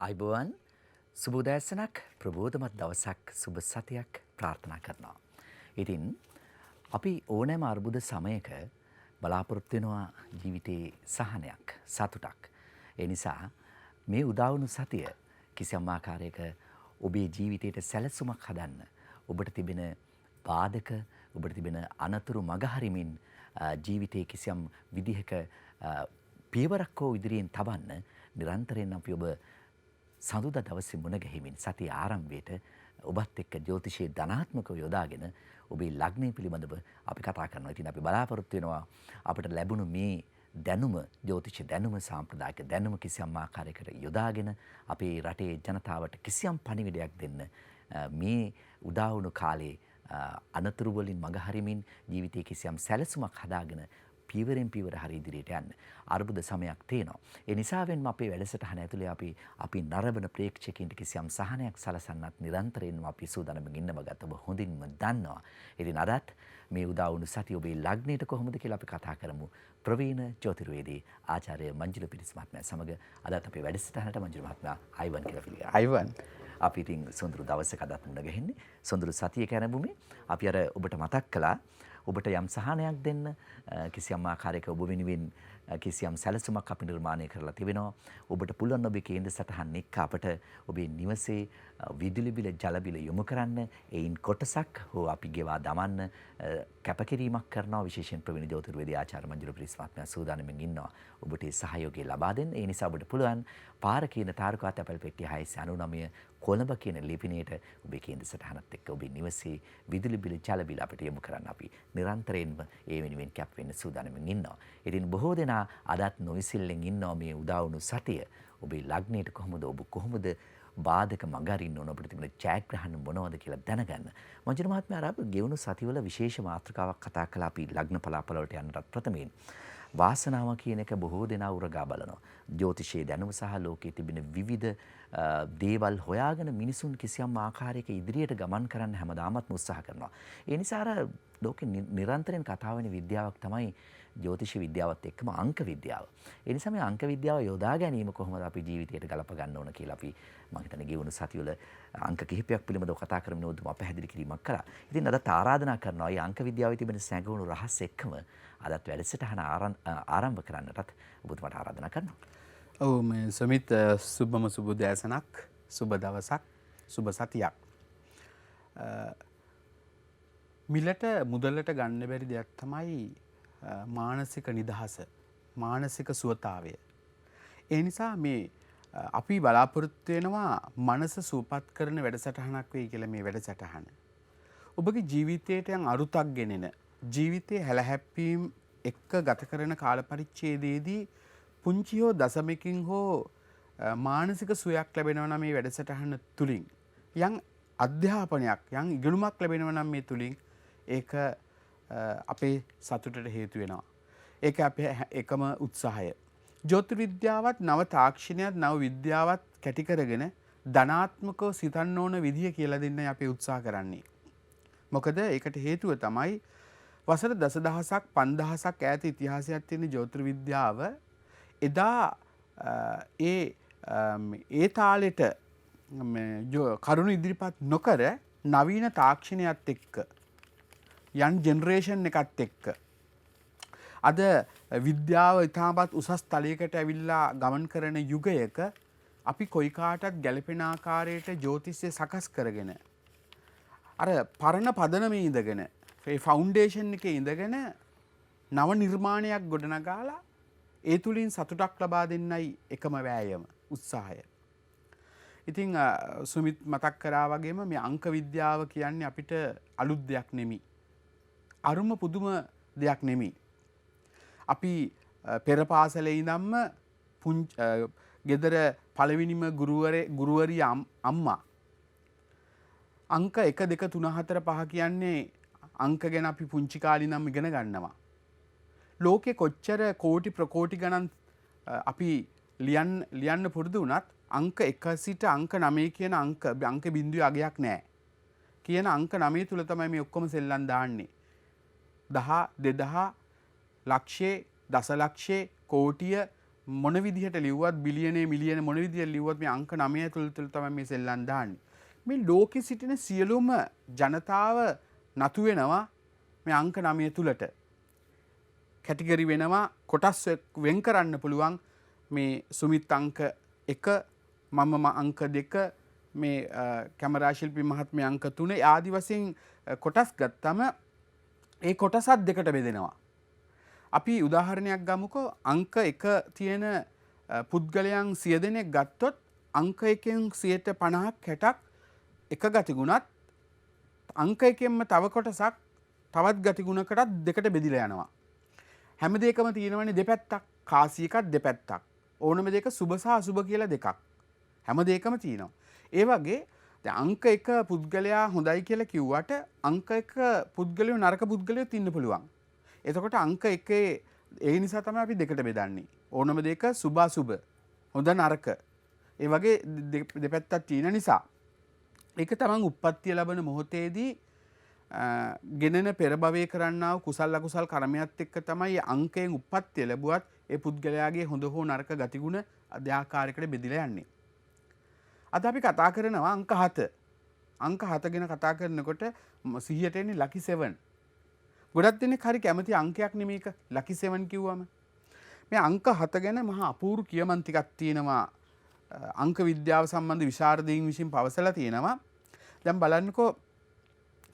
අයිබෝවන් සුබෝදෑසනක් ප්‍රබෝධමත් දවසක් සුබ සතියක් ප්‍රාර්ථනා කරනවා. ඉතින් අපි ඕනෑම අර්බුද සමයක බලාපොරොත්තු වෙනවා ජීවිතේ සහනයක්, සතුටක්. ඒ නිසා මේ උදාවුණු සතිය කිසියම් ආකාරයක ඔබේ ජීවිතයට සැලසුමක් හදන්න, ඔබට තිබෙන බාධක, ඔබට තිබෙන අනතුරු මගහරිමින් ජීවිතයේ කිසියම් විදිහක පියවරක් හෝ ඉදිරියෙන් තබන්න නිරන්තරයෙන් අපි ඔබ සඳුදා දවසේ මුණ ගැහිමින් සතිය ආරම්භයේට ඔබත් එක්ක ජ්‍යොතිෂයේ ධනාත්මකව යොදාගෙන ඔබේ ලග්නය පිළිබඳව අපි කතා කරනවා. ඉතින් අපි බලාපොරොත්තු වෙනවා අපිට ලැබුණු මේ දැනුම, ජ්‍යොතිෂ දැනුම, සාම්ප්‍රදායික දැනුම කිසියම් ආකාරයකට යොදාගෙන අපේ රටේ ජනතාවට කිසියම් පණිවිඩයක් දෙන්න මේ උදා වුණු කාලේ අනතුරු වලින් මගහරිමින් ජීවිතයේ කිසියම් සැලසුමක් හදාගෙන පියවරෙන් පියවර හරි ඉදිරියට යන්න. අර්බුද සමයක් තියෙනවා. ඒ නිසාවෙන්ම අපේ වැඩසටහන ඇතුලේ අපි නරඹන ප්‍රේක්ෂකයන්ට කිසියම් සහනයක් සලසන්නත් නිරන්තරයෙන්ම අපි සූදානම්ව ඉන්න බගත් ඔබ හොඳින්ම දන්නවා. ඉතින් අදත් මේ උදා වුණු සතිය ඔබේ ලග්නයට කොහොමද කියලා අපි කතා කරමු. ප්‍රවීණ ජ්‍යොතිර්වේදී ආචාර්ය මංජුල පිරිස් මහත්මයා සමග අදත් අපේ වැඩසටහනට මංජුල මහත්මයා අයිවන් කියලා පිළිගන්නවා. අයිවන්. අපි ඉතින් සොඳුරු දවසක අදත් මුණ ගැහෙන්නේ. සොඳුරු සතියක ආරම්භුමේ අපි අර ඔබට මතක් කළා ඔබට යම් සහනයක් දෙන්න කිසියම් ආකාරයක ඔබ වෙනුවෙන් කිසියම් සැලසුමක් අපි නිර්මාණය කරලා තිබෙනවා. ඔබට පුළුවන් ඔබේ කේන්ද්‍ර සටහන් එක්ක අපට ඔබේ නිවසේ විදුලි බිල, ජල බිල යොමු කරන්න, ඒයින් කොටසක් හෝ අපි ගෙවා දමන්න කැපකිරීමක් කරනවා. විශේෂයෙන් ප්‍රවීණ ජ්‍යොතිර්වේදී ආචාර්ය මංජුල පිරිස් මහත්මයා සූදානම්ෙන් ඉන්නවා ඔබට ඒ සහයෝගය ලබා දෙන්න. ඒ නිසා ඔබට පුළුවන් පාර කියන තාරකා තැපැල් පෙට්ටිය 699 කොළඹ කියන ලිපිණයට ඔබේ කේන්ද්‍ර සටහනත් එක්ක ඔබේ නිවසේ විදුලි බිල, ජල බිල අපිට යොමු කරන්න අපි නිරන්තරයෙන්ම ඒ වෙනුවෙන් කැප් වෙන්න සූදානම්ෙන් ඉන්නවා. ඉතින් බොහෝ දෙනා අදත් නොවිසිල්ලෙන් ඉන්නවා මේ උදා වුණු සතිය. ඔබේ ලග්නයට කොහොමද, ඔබ කොහොමද බාධක මගහරින්න ඕන, අපිට තිබෙන ජයග්‍රහණ මොනවද කියලා දැනගන්න. මංජුල මහත්මයා අර අපි ගෙවුණු සතිවල විශේෂ මාතෘකාවක් කතා කළා. අපි ලග්න පලාපල වලට යන්නටත් ප්‍රථමයෙන් වාසනාව කියන එක බොහෝ දෙනා උරගා බලනවා. ජ්‍යොතිෂයේ දැනුම සහ ලෝකයේ තිබෙන විවිධ දේවල් හොයාගෙන මිනිසුන් කිසියම් ආකාරයක ඉදිරියට ගමන් කරන්න හැමදාමත් උත්සාහ කරනවා. ඒ නිසා අර ලෝකෙ නිරන්තරයෙන් කතා වෙන විද්‍යාවක් තමයි ජ්‍යොතිෂ විද්‍යාවත් එක්කම අංක විද්‍යාව. ඒ නිසා මේ අංක විද්‍යාව යොදා ගැනීම කොහොමද අපි ජීවිතයට ගලප ගන්න ඕන කියලා අපි මම හිතන්නේ ගෙවුණු සතිවල අංක කිහිපයක් පිළිබඳව කතා කරමින් උදම පැහැදිලි කිරීමක් කරා. ඉතින් අදත් ආරාධනා කරනවා මේ අංක විද්‍යාවේ තිබෙන සැඟවුණු රහස් එක්කම අදත් වැඩසටහන ආරම්භ කරන්නටත් ඔබතුමාට ආරාධනා කරනවා. ඔව් මේ සමිත් සුබම සුබ දැසනක්, සුබ දවසක්, සුබ සතියක්. මිලට මුදලට ගන්න බැරි දෙයක් තමයි මානසික නිදහස, මානසික සුවතාවය. ඒ නිසා මේ අපි බලාපොරොත්තු වෙනවා මනස සුවපත් කරන වැඩසටහනක් වෙයි කියලා මේ වැඩසටහන. ඔබගේ ජීවිතයට යම් අරුතක් ගෙනෙන, ජීවිතයේ හැලහැප්පීම් එක්ක ගත කරන කාල පරිච්ඡේදයේදී පුංචි හෝ දශමකින් හෝ මානසික සුවයක් ලැබෙනවා නම් මේ වැඩසටහන තුලින් යම් අධ්‍යාපනයක්, යම් ඉගෙනුමක් ලැබෙනවා නම් මේ තුලින් ඒක අපේ සතුටට හේතු වෙනවා. ඒක අපේ එකම උත්සාහය. ජ්‍යොතිර්විද්‍යාවත් නව තාක්ෂණයත් නව විද්‍යාවත් කැටි කරගෙන ධනාත්මකව සිතන්න ඕන විදිය කියලා දෙන්නයි අපි උත්සාහ කරන්නේ. මොකද ඒකට හේතුව තමයි වසර දසදහසක් 5000ක් ඈත ඉතිහාසයක් තියෙන ජ්‍යොතිර්විද්‍යාව එදා ඒ තාලෙට කරුණු ඉදිරිපත් නොකර නවීන තාක්ෂණයත් එක්ක යන් ජෙනරේෂන් එකත් එක්ක අද විද්‍යාව ඉතාමත් උසස් තලයකට ඇවිල්ලා ගමන් කරන යුගයක අපි කොයි කාටත් ගැළපෙන ආකාරයට ජ්‍යොතිෂය සකස් කරගෙන අර පරණ පදනමේ ඉඳගෙන ඒ ෆවුන්ඩේෂන් එකේ ඉඳගෙන නව නිර්මාණයක් ගොඩනගාලා ඒ තුලින් සතුටක් ලබා දෙන්නයි එකම වෑයම, උත්සාහය. ඉතින් සුමිත් මතක් කරා වගේම මේ අංක විද්‍යාව කියන්නේ අපිට අලුත් දෙයක් නෙමෙයි. අරුම පුදුම දෙයක් නෙමෙයි. අපි පෙර පාසලේ ඉඳන්ම ගෙදර පළවෙනිම ගුරුවරිය අම්මා අංක 1 2 3 4 5 කියන්නේ අංක ගැන අපි පුංචි කාලේ නම් ඉගෙන ගන්නවා. ලෝකේ කොච්චර කෝටි ප්‍රකෝටි ගණන් අපි ලියන්න පුරුදු වුණත් අංක 1 සිට අංක 9 කියන අංක බිඳුවේ අගයක් නැහැ. කියන අංක 9 තුල තමයි මේ ඔක්කොම සෙල්ලම් දාන්නේ. 10 2000 ලක්ෂයේ, දසලක්ෂයේ, කෝටිය, මොන විදිහට ලිව්වත් බිලියනේ මිලියන මොන විදිහට ලිව්වත් මේ අංක 9 තුල තමයි මේ සෙල්ලම් දාන්නේ. මේ ලෝකෙ සිටින සියලුම ජනතාව නතු වෙනවා මේ අංක 9 තුලට. කැටගරි වෙනවා කොටස් වෙන් කරන්න පුළුවන් මේ සුමිත් අංක 1 මම අංක 2 මේ කැමරා ශිල්පී මහත්මයා අංක 3 ආදි වශයෙන් කොටස් ගත්තම ඒ කොටසත් දෙකට බෙදෙනවා. අපි උදාහරණයක් ගමුකෝ අංක 1 තියෙන පුද්ගලයන් 100 දෙනෙක් ගත්තොත් අංක 1න් 50ක් 60ක් එක ගතිගුණත් අංක 1කින්ම තව කොටසක් තවත් ගතිගුණකටත් දෙකට බෙදිලා යනවා. හැම දෙයකම තියෙනවනේ දෙපැත්තක්. කාසි එකක් දෙපැත්තක්. ඕනම දෙක සුබ සහ අසුබ කියලා දෙකක්. හැම දෙයකම තියෙනවා. ඒ වගේ දැන් අංක 1 පුද්ගලයා හොඳයි කියලා කිව්වට අංක 1 පුද්ගලයෝ නරක පුද්ගලයෝත් ඉන්න පුළුවන්. එතකොට අංක 1 ඒ නිසා තමයි අපි දෙකට බෙදන්නේ. ඕනම දෙක සුබ අසුබ හොඳ නරක. ඒ වගේ දෙපැත්තක් තියෙන නිසා ඒක තමන් උප්පත්තිය ලබන මොහොතේදී ගෙනෙන පෙර භවයේ කරන්නා වූ කුසල අකුසල් කර්මයක් එක්ක තමයි අංකයෙන් උප්පත්තිය ලැබුවත් ඒ පුද්ගලයාගේ හොඳ හෝ නරක ගතිගුණ අධ්‍යාකාරයකට බෙදලා යන්නේ. අද අපි කතා කරනවා අංක 7. අංක 7 ගැන කතා කරනකොට සිහියට එන්නේ ලකි 7. ගොඩක් දෙනෙක් හරි කැමති අංකයක් නෙමේක ලකි 7 කිව්වම. මේ අංක 7 ගැන මහා අපූර්ව කියමන් ටිකක් තියෙනවා. අංක විද්‍යාව සම්බන්ධ විශාරදීන් විසින් පවසලා තියෙනවා. දැන් බලන්නකෝ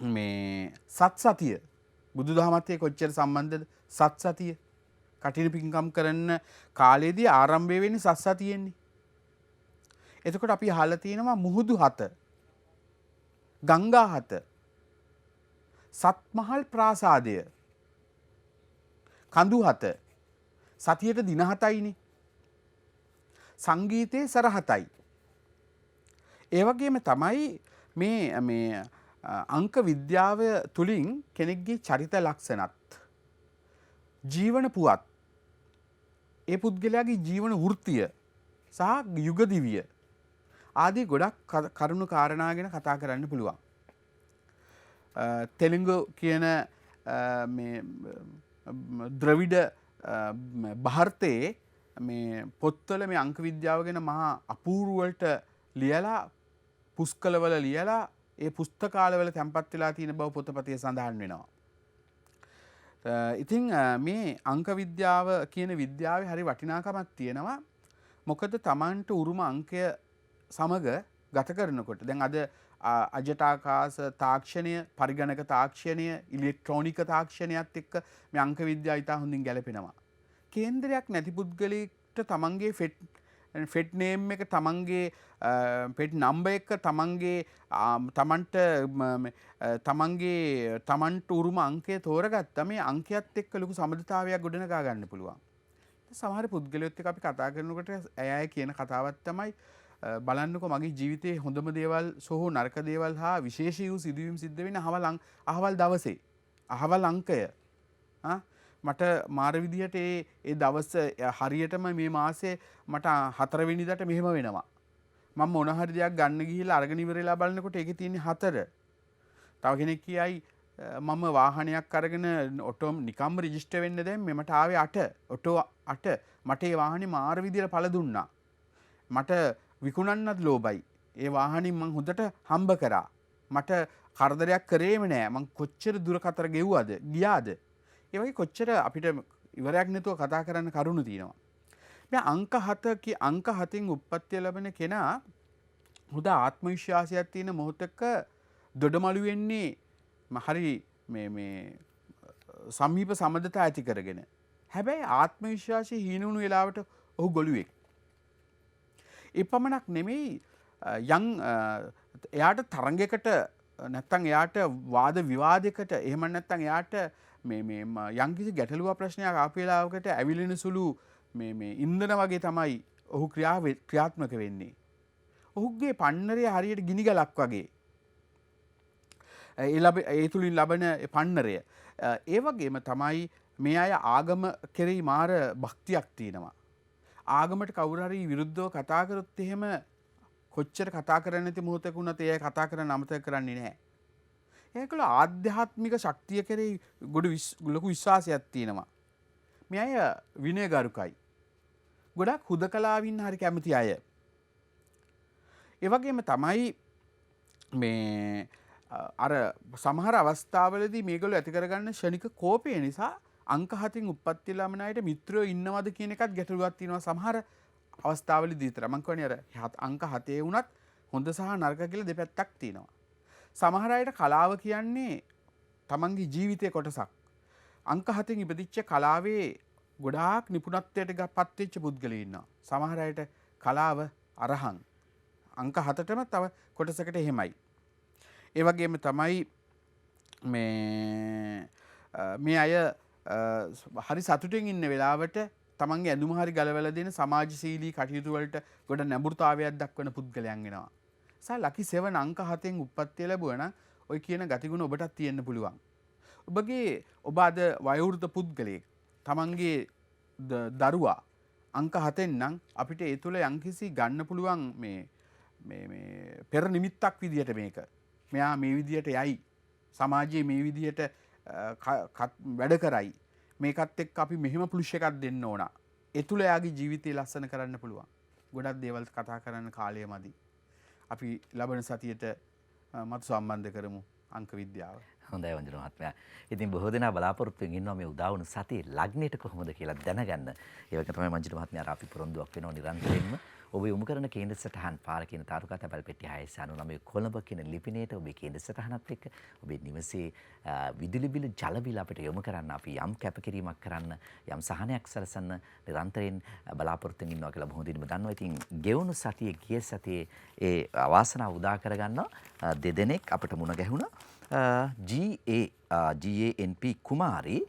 මේ සත්සතිය බුදුදහමත් එක්ක කොච්චර සම්බන්ධද? සත්සතිය කටින පිංකම් කරන්න කාලේදී ආරම්භය වෙන්නේ සත්සතියෙන්නේ. එතකොට අපි අහලා තියෙනවා මුහුදු 7, ගංගා 7, සත්මහල් ප්‍රාසාදය, කඳු 7, සතියට දින 7යිනේ. සංගීතයේ සර 7යි. ඒ වගේම තමයි මේ අංක විද්‍යාව තුලින් කෙනෙක්ගේ චරිත ලක්ෂණත් ජීවන පුවත් ඒ පුද්ගලයාගේ ජීවන වෘත්තිය සහ යුග දිවිය ආදී ගොඩක් කරුණු කාරණා ගැන කතා කරන්න පුළුවන්. තෙලුගු කියන මේ ද්‍රවිඩ ಭಾರತයේ මේ පොත්වල මේ අංක විද්‍යාව ගැන මහා අපූර්වවට ලියලා පුස්කලවල ලියලා ඒ පුස්තකාලවල තැන්පත් වෙලා තියෙන බව පොතපතේ සඳහන් වෙනවා. ඉතින් මේ අංක විද්‍යාව කියන විද්‍යාවේ හරි වටිනාකමක් තියෙනවා. මොකද Tamanට උරුම අංකය සමග ගත කරනකොට දැන් අද අජටාකාශ තාක්ෂණය, පරිගණක තාක්ෂණය, ඉලෙක්ට්‍රොනික තාක්ෂණයත් එක්ක මේ අංක විද්‍යාව ඉතා හොඳින් ගැලපෙනවා. කේන්දරයක් නැති පුද්ගලයෙක්ට තමන්ගේ ෆෙට් නේම් එක, තමන්ගේ ෆෙට් නම්බර් එක, තමන්ට උරුම අංකය තෝරගත්තා මේ අංකයත් එක්ක ලොකු සමබරතාවයක් ගොඩනගා ගන්න පුළුවන්. සමහර පුද්ගලයොත් එක්ක අපි කතා කරනකොට අය කියන කතාවක් තමයි බලන්නකො මගේ ජීවිතයේ හොඳම දේවල් සහ නරක දේවල් හා විශේෂ වූ සිදුවීම් සිද්ධ වෙන අහවල් දවසේ අහවල් අංකය මට මාර විදිහට ඒ දවස් හරියටම මේ මාසේ මට 4 වෙනිදාට මෙහෙම වෙනවා. මම මොන හරි දෙයක් ගන්න ගිහිල්ලා අරගෙන ඉවරලා බලනකොට ඒකේ තියෙන්නේ 4. තව කෙනෙක් කියයි මම වාහනයක් අරගෙන ඔටෝ නිකම්ම රෙජිස්ටර් වෙන්න දැන් මට ආවේ 8. ඔටෝ 8. මට ඒ වාහනේ මාර විදිහට පළ දුන්නා. මට විකුණන්නත් ලෝභයි. ඒ වාහනින් මං හොඳට හම්බ කරා. මට කරදරයක් කරේම නෑ. මං කොච්චර දුර කතර ගෙව්වද ගියාද? ඒ වගේ කොච්චර අපිට ඉවරයක් නැතුව කතා කරන්න කරුණු තියෙනවා. මේ අංක 7න් උප්පත්තිය ලැබෙන කෙනා හොඳ ආත්ම විශ්වාසයක් තියෙන මොහොතක දොඩමළු වෙන්නේ හරි මේ සමීප සම්බන්ධතා ඇති කරගෙන. හැබැයි ආත්ම විශ්වාසය හීන වුණු වෙලාවට ඔහු ගොළුෙක්. ඒ පමණක් නෙමෙයි එයාට තරංගයකට නැත්තම් එයාට වාද විවාදයකට එහෙම නැත්තම් එයාට මේ යම්කිසි ගැටලුවක් ප්‍රශ්නයක් ආපු වෙලාවකට ඇවිලෙන සුළු මේ ඉන්ධන වගේ තමයි ඔහු ක්‍රියාත්මක වෙන්නේ. ඔහුගේ පන්නරය හරියට ගිනි ගලක් වගේ. ඒ තුලින් ලබන පන්නරය. ඒ වගේම තමයි මේ අය ආගම කෙරෙහි මාර භක්තියක් තියෙනවා. ආගමට කවුරු හරි විරුද්ධව කතා කරොත් එහෙම කොච්චර කතා කරන්නේ නැති මොහොතක වුණත් ඒ අය කතා කරන්න අමතක කරන්නේ නැහැ. ඒකල ආධ්‍යාත්මික ශක්තිය කෙරෙහි ලොකු විශ්වාසයක් තියෙනවා. මේ අය විනයගරුකයි. ගොඩක් හුදකලාවින් හරි කැමති අය. ඒ වගේම තමයි මේ අර සමහර අවස්ථාවලදී මේගොල්ලෝ ඇති කරගන්න ෂණික කෝපය නිසා අංක 7න් උප්පත්ති ලැබෙන අයට මිත්‍රයෝ ඉන්නවද කියන එකත් ගැටලුවක් තියෙනවා සමහර අවස්ථාවලදී විතර. මම කියන්නේ අර අංක 7 වුණත් හොඳ සහ නරක කියලා දෙපැත්තක් තියෙනවා. සමහර අයට කලාව කියන්නේ තමන්ගේ ජීවිතයේ කොටසක්. අංක 7න් ඉපදිච්ච කලාවේ ගොඩාක් නිපුණත්වයට පත් වෙච්ච පුද්ගලයෝ ඉන්නවා. සමහර අයට කලාව අරහං. අංක 7ටම තව කොටසකට එහෙමයි. ඒ වගේම තමයි මේ අය හරි සතුටින් ඉන්න වෙලාවට තමන්ගේ ඇඳුම හරි ගලවලා දෙන සමාජශීලී කටයුතු වලට ගොඩ නැඹුරුතාවයක් දක්වන පුද්ගලයන් වෙනවා. ලකි 7 අංක 7න් උප්පත්තිය ලැබුවා නම් ඔය කියන ගතිගුණ ඔබටත් තියෙන්න පුළුවන්. ඔබ අද වයෝවෘද්ධ පුද්ගලයෙක් තමන්ගේ දරුවා අංක 7න් නම් අපිට ඒ තුළ යම්කිසි ගන්න පුළුවන් මේ පෙර නිමිත්තක් විදියට මේක. මෙයා මේ විදියට යයි. සමාජයේ මේ විදියට වැඩ කරයි. මේකත් එක්ක අපි මෙහෙම පුරුෂ එකක් දෙන්න ඕන. ඒ තුළ එයාගේ ජීවිතය ලස්සන කරන්න පුළුවන්. ගොඩක් දේවල් කතා කරන්න කාලය මදි. අපි ලබන සතියට මතු සම්බන්ධ කරමු අංක විද්‍යාව. හොඳයි වංජන මහත්මයා. ඉතින් බොහෝ දෙනා බලාපොරොත්තුෙන් ඉන්නවා මේ උදා වුණු සතියේ ලග්නයට කොහොමද කියලා දැනගන්න. ඒ වගේ තමයි වංජන මහත්මයා අපි පොරොන්දුවක් වෙනවා නිරන්තරයෙන්ම. ඔබ යොමු කරන කේන්ද්‍ර සටහන් පාර කියන තාරුකා තැපැල් පෙට්ටිය 699 කොළඹ කියන ලිපිනයට ඔබේ කේන්ද්‍ර සටහනත් එක්ක ඔබේ නිවසේ විදුලි බිල ජල බිල අපිට යොමු කරන්න අපි යම් කැපකිරීමක් කරන්න යම් සහනයක් සැලසන්න නිරන්තරයෙන් බලාපොරොත්තුෙන් ඉන්නවා කියලා බොහෝ දිනම දන්නවා. ඉතින් ගෙවුණු සතියේ ගිය සතියේ ඒ වාසනාව උදා කරගන්නවා දෙදෙනෙක් අපිට මුණ ගැහුණා. GANP කුමාරි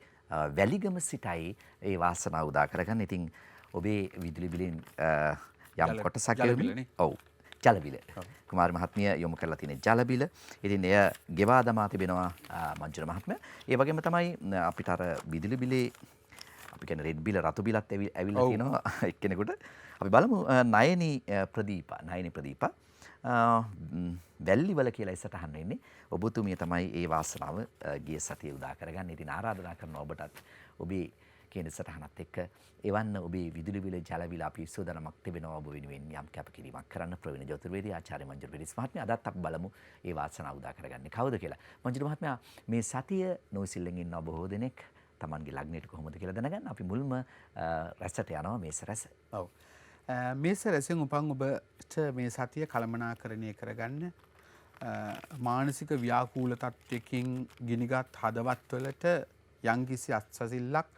වැලිගම සිටයි ඒ වාසනාව උදා කරගන්න. ඉතින් ඔබේ විදුලි බිලෙන් යම් කොටසක් ඔව් ජල බිල කුමාර මහත්මිය යොමු කරලා තියෙන ජල බිල. ඉතින් එය ගෙවා දමා තිබෙනවා මංජුල මහත්මයා. ඒ වගේම තමයි අපිට අර විදුලි බිලේ අපි කියන්නේ රෙඩ් බිල රතු බිලත් ඇවිල්ලා තියෙනවා එක්කෙනෙකුට. අපි බලමු නයනි ප්‍රදීපා වැල්ලිවල කියලා සටහන් වෙන්නේ. ඔබතුමිය තමයි ඒ වාසනාව ගිය සතියේ උදා කරගන්න. ඉතින් ආරාධනා කරනවා ඔබටත් ඔබේ කේන්ද්‍ර සටහනත් එක්ක එවන්න ඔබේ විදුලි බිල ජල බිල අපි සෝදානමක් තිබෙනවා ඔබ වෙනුවෙන් යම් කැපකිරීමක් කරන්න. ප්‍රවීණ ජ්‍යොතිර්වේදී ආචාර්ය මංජුල පිරිස් මහත්මයා අදත් අපි බලමු ඒ වාසනාව උදා කරගන්නේ කවුද කියලා. මංජුල මහත්මයා මේ සතිය නොසිල්ලෙන් ඉන්න බොහෝ දෙනෙක් Tamanගේ ලග්නයට කොහොමද කියලා දැනගන්න අපි මුල්ම රැසට යනවා මේස රැස. ඔව්. මේස රැසෙන් උපන් ඔබට මේ සතිය කළමනාකරණය කරගන්න මානසික ව්‍යාකූල තත්ත්වයකින් ගිනිගත් හදවත්වලට යම්කිසි අත්සසිල්ලක්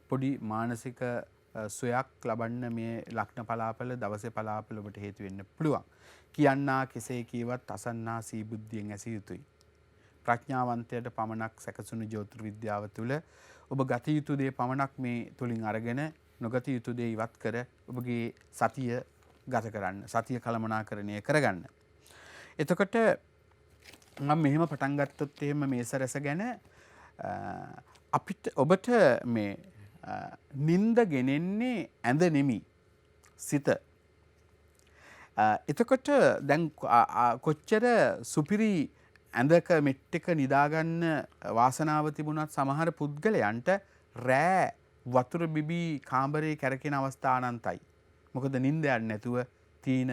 පොඩි මානසික සුවයක් ලබන්න මේ ලග්න පලාපල දවසේ පලාපල ඔබට හේතු වෙන්න පුළුවන්. කියන්නා කෙසේ කීවත් අසන්නා සීබුද්ධියෙන් ඇසිය යුතුයි. ප්‍රඥාවන්තයට පමණක් සැකසුණු ජ්‍යොතිර්විද්‍යාව තුළ ඔබ ගත යුතු දේ පමණක් මේ තුලින් අරගෙන නොගත යුතු දේ ඉවත් කර ඔබගේ සතිය ගත කරන්න. සතිය කළමනාකරණය කරගන්න. එතකොට මම මෙහෙම පටන් ගත්තොත් එහෙම මේස රැස ගැන අපිට ඔබට මේ නින්ද ගෙනෙන්නේ ඇඳ නෙමි සිත. එතකොට දැන් කොච්චර සුපිරි ඇඳක මෙට්ටක නිදාගන්න වාසනාව තිබුණත් සමහර පුද්ගලයන්ට රෑ වතුර බිබී කාමරේ කැරකෙන අවස්ථා අනන්තයි. මොකද නිින්ද යන්නේ නැතුව තීන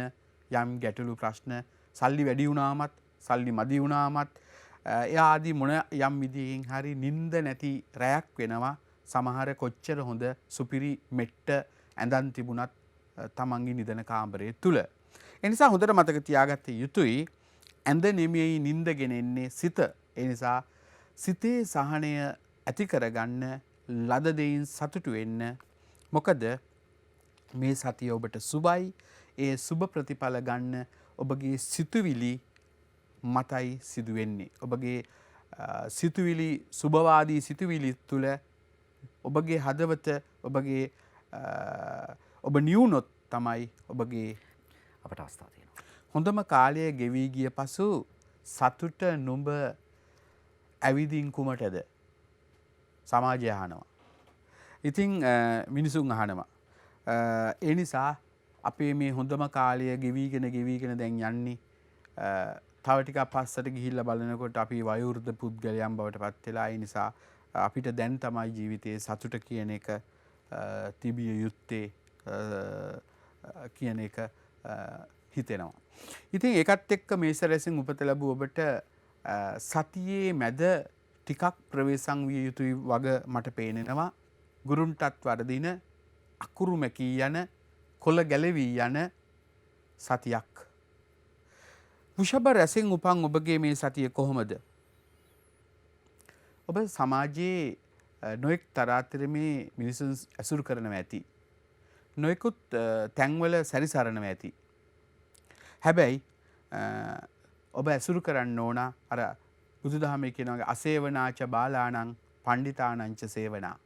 යම් ගැටලු ප්‍රශ්න සල්ලි වැඩි වුණාමත් සල්ලි මදි වුණාමත් එයා ආදී මොන යම් විදිහකින් හරි නිින්ද නැති රැයක් වෙනවා. සමහර කොච්චර හොඳ සුපිරි මෙට්ට ඇඳන් තිබුණත් තමන්ගේ නිදන කාමරයේ තුල. ඒ නිසා හොඳට මතක තියාගත්ත යුතුයි ඇඳ නෙමෙයි නිින්ද ගෙනෙන්නේ සිත. ඒ නිසා සිතේ සහනය ඇති කරගන්න ලද දෙයින් සතුටු වෙන්න. මොකද මේ සතිය ඔබට සුබයි. ඒ සුබ ප්‍රතිඵල ගන්න ඔබගේ සිතුවිලි මතයි සිදු වෙන්නේ. ඔබගේ සිතුවිලි සුබවාදී සිතුවිලි තුල ඔබගේ හදවත ඔබගේ ඔබ නියුනොත් තමයි ඔබගේ අපට අවස්ථාව තියෙනවා. හොඳම කාලය ගෙවී ගිය පසු සතුට නුඹ ඇවිදින් කුමටද සමාජය අහනවා. ඉතින් මිනිසුන් අහනවා. ඒ නිසා අපේ මේ හොඳම කාලය ගෙවිගෙන දැන් යන්නේ තව ටිකක් පස්සට ගිහිල්ලා බලනකොට අපි වයෝවෘද්ධ පුද්ගලයන් බවට පත් වෙලා. ඒ නිසා අපිට දැන් තමයි ජීවිතයේ සතුට කියන එක තිබිය යුත්තේ. කියන එක හිතෙනවා. ඉතින් ඒකත් එක්ක මේස රැසින් උපත ලැබූ ඔබට සතියේ මැද ටිකක් ප්‍රවේශම් විය යුතුයි වග මට පේනෙනවා. ගුරුන්ටත් වරදින අකුරු මැකී යන කොළ ගැලවී යන සතියක්. වෘෂභ රැසින් උපන් ඔබගේ මේ සතිය කොහොමද? ඔබ සමාජයේ නොයෙක් තරාතිරමේ මිනිසුන් ඇසුරු කරනවා ඇති. නොයෙකුත් තැන්වල සැරිසරනවා ඇති. හැබැයි ඔබ ඇසුරු කරන්න ඕන අර බුදුදහමේ කියනවා අසේවනාච බාලාණං පණ්ඩිතානංච සේවනා.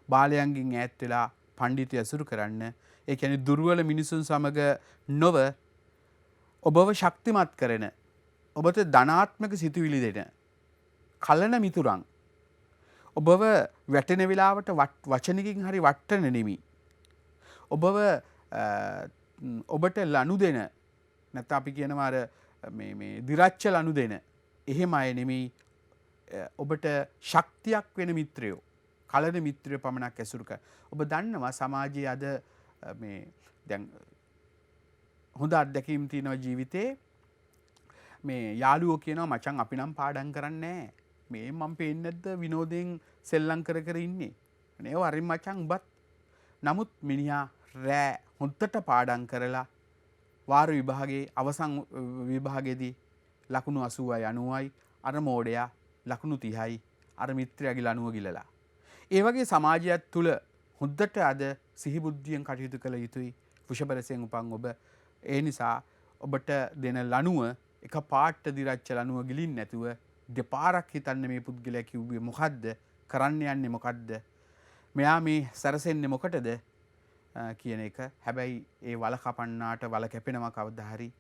බාලයන්ගෙන් ඈත් වෙලා පණ්ඩිතය ඇසුරු කරන්න. ඒ කියන්නේ දුර්වල මිනිසුන් සමග නොව ඔබව ශක්තිමත් කරන, ඔබට ධනාත්මක සිතුවිලි දෙන කලන මිතුරන් ඔබව වැටෙන වෙලාවට වචනකින් හරි වට්ටන නෙමි. ඔබව ඔබට ලනු දෙන නැත්නම් අපි කියනවා අර මේ දිරච්ච ලනු දෙන එහෙම අය නෙමෙයි. ඔබට ශක්තියක් වෙන මිත්‍රයෝ, කලන මිත්‍රයෝ පමණක් ඇසුරු කර. ඔබ දන්නවා සමාජයේ අද මේ දැන් හොඳ අත්දැකීම් තියෙනවා ජීවිතේ. මේ යාළුවෝ කියනවා මචං අපි නම් පාඩම් කරන්නේ නැහැ. මේ මම පේන්නේ නැද්ද විනෝදයෙන් සෙල්ලම් කර කර ඉන්නේ. නේ වරින් මචං උඹත්. නමුත් මිනිහා රෑ හොන්දට පාඩම් කරලා වාර විභාගයේ අවසන් විභාගයේදී ලකුණු 80යි 90යි අර මෝඩයා ලකුණු 30යි අර මිත්‍රයාගේ ලනුව ගිලලා. ඒ වගේ සමාජයක් තුල හොද්දට අද සිහිබුද්ධියෙන් කටයුතු කළ යුතුයි වෘෂභ රසයෙන් උපන් ඔබ. ඒ නිසා ඔබට දෙන ලනුව එක පාට දිරච්ච ලනුව ගිලින් නැතුව දෙපාරක් හිතන්න මේ පුද්ගලයා කිව්වේ මොකද්ද, කරන්න යන්නේ මොකද්ද, මෙයා මේ සැරසෙන්නේ මොකටද කියන එක. හැබැයි ඒ වල කපන්නාට වල කැපෙනවා කවදා හරි.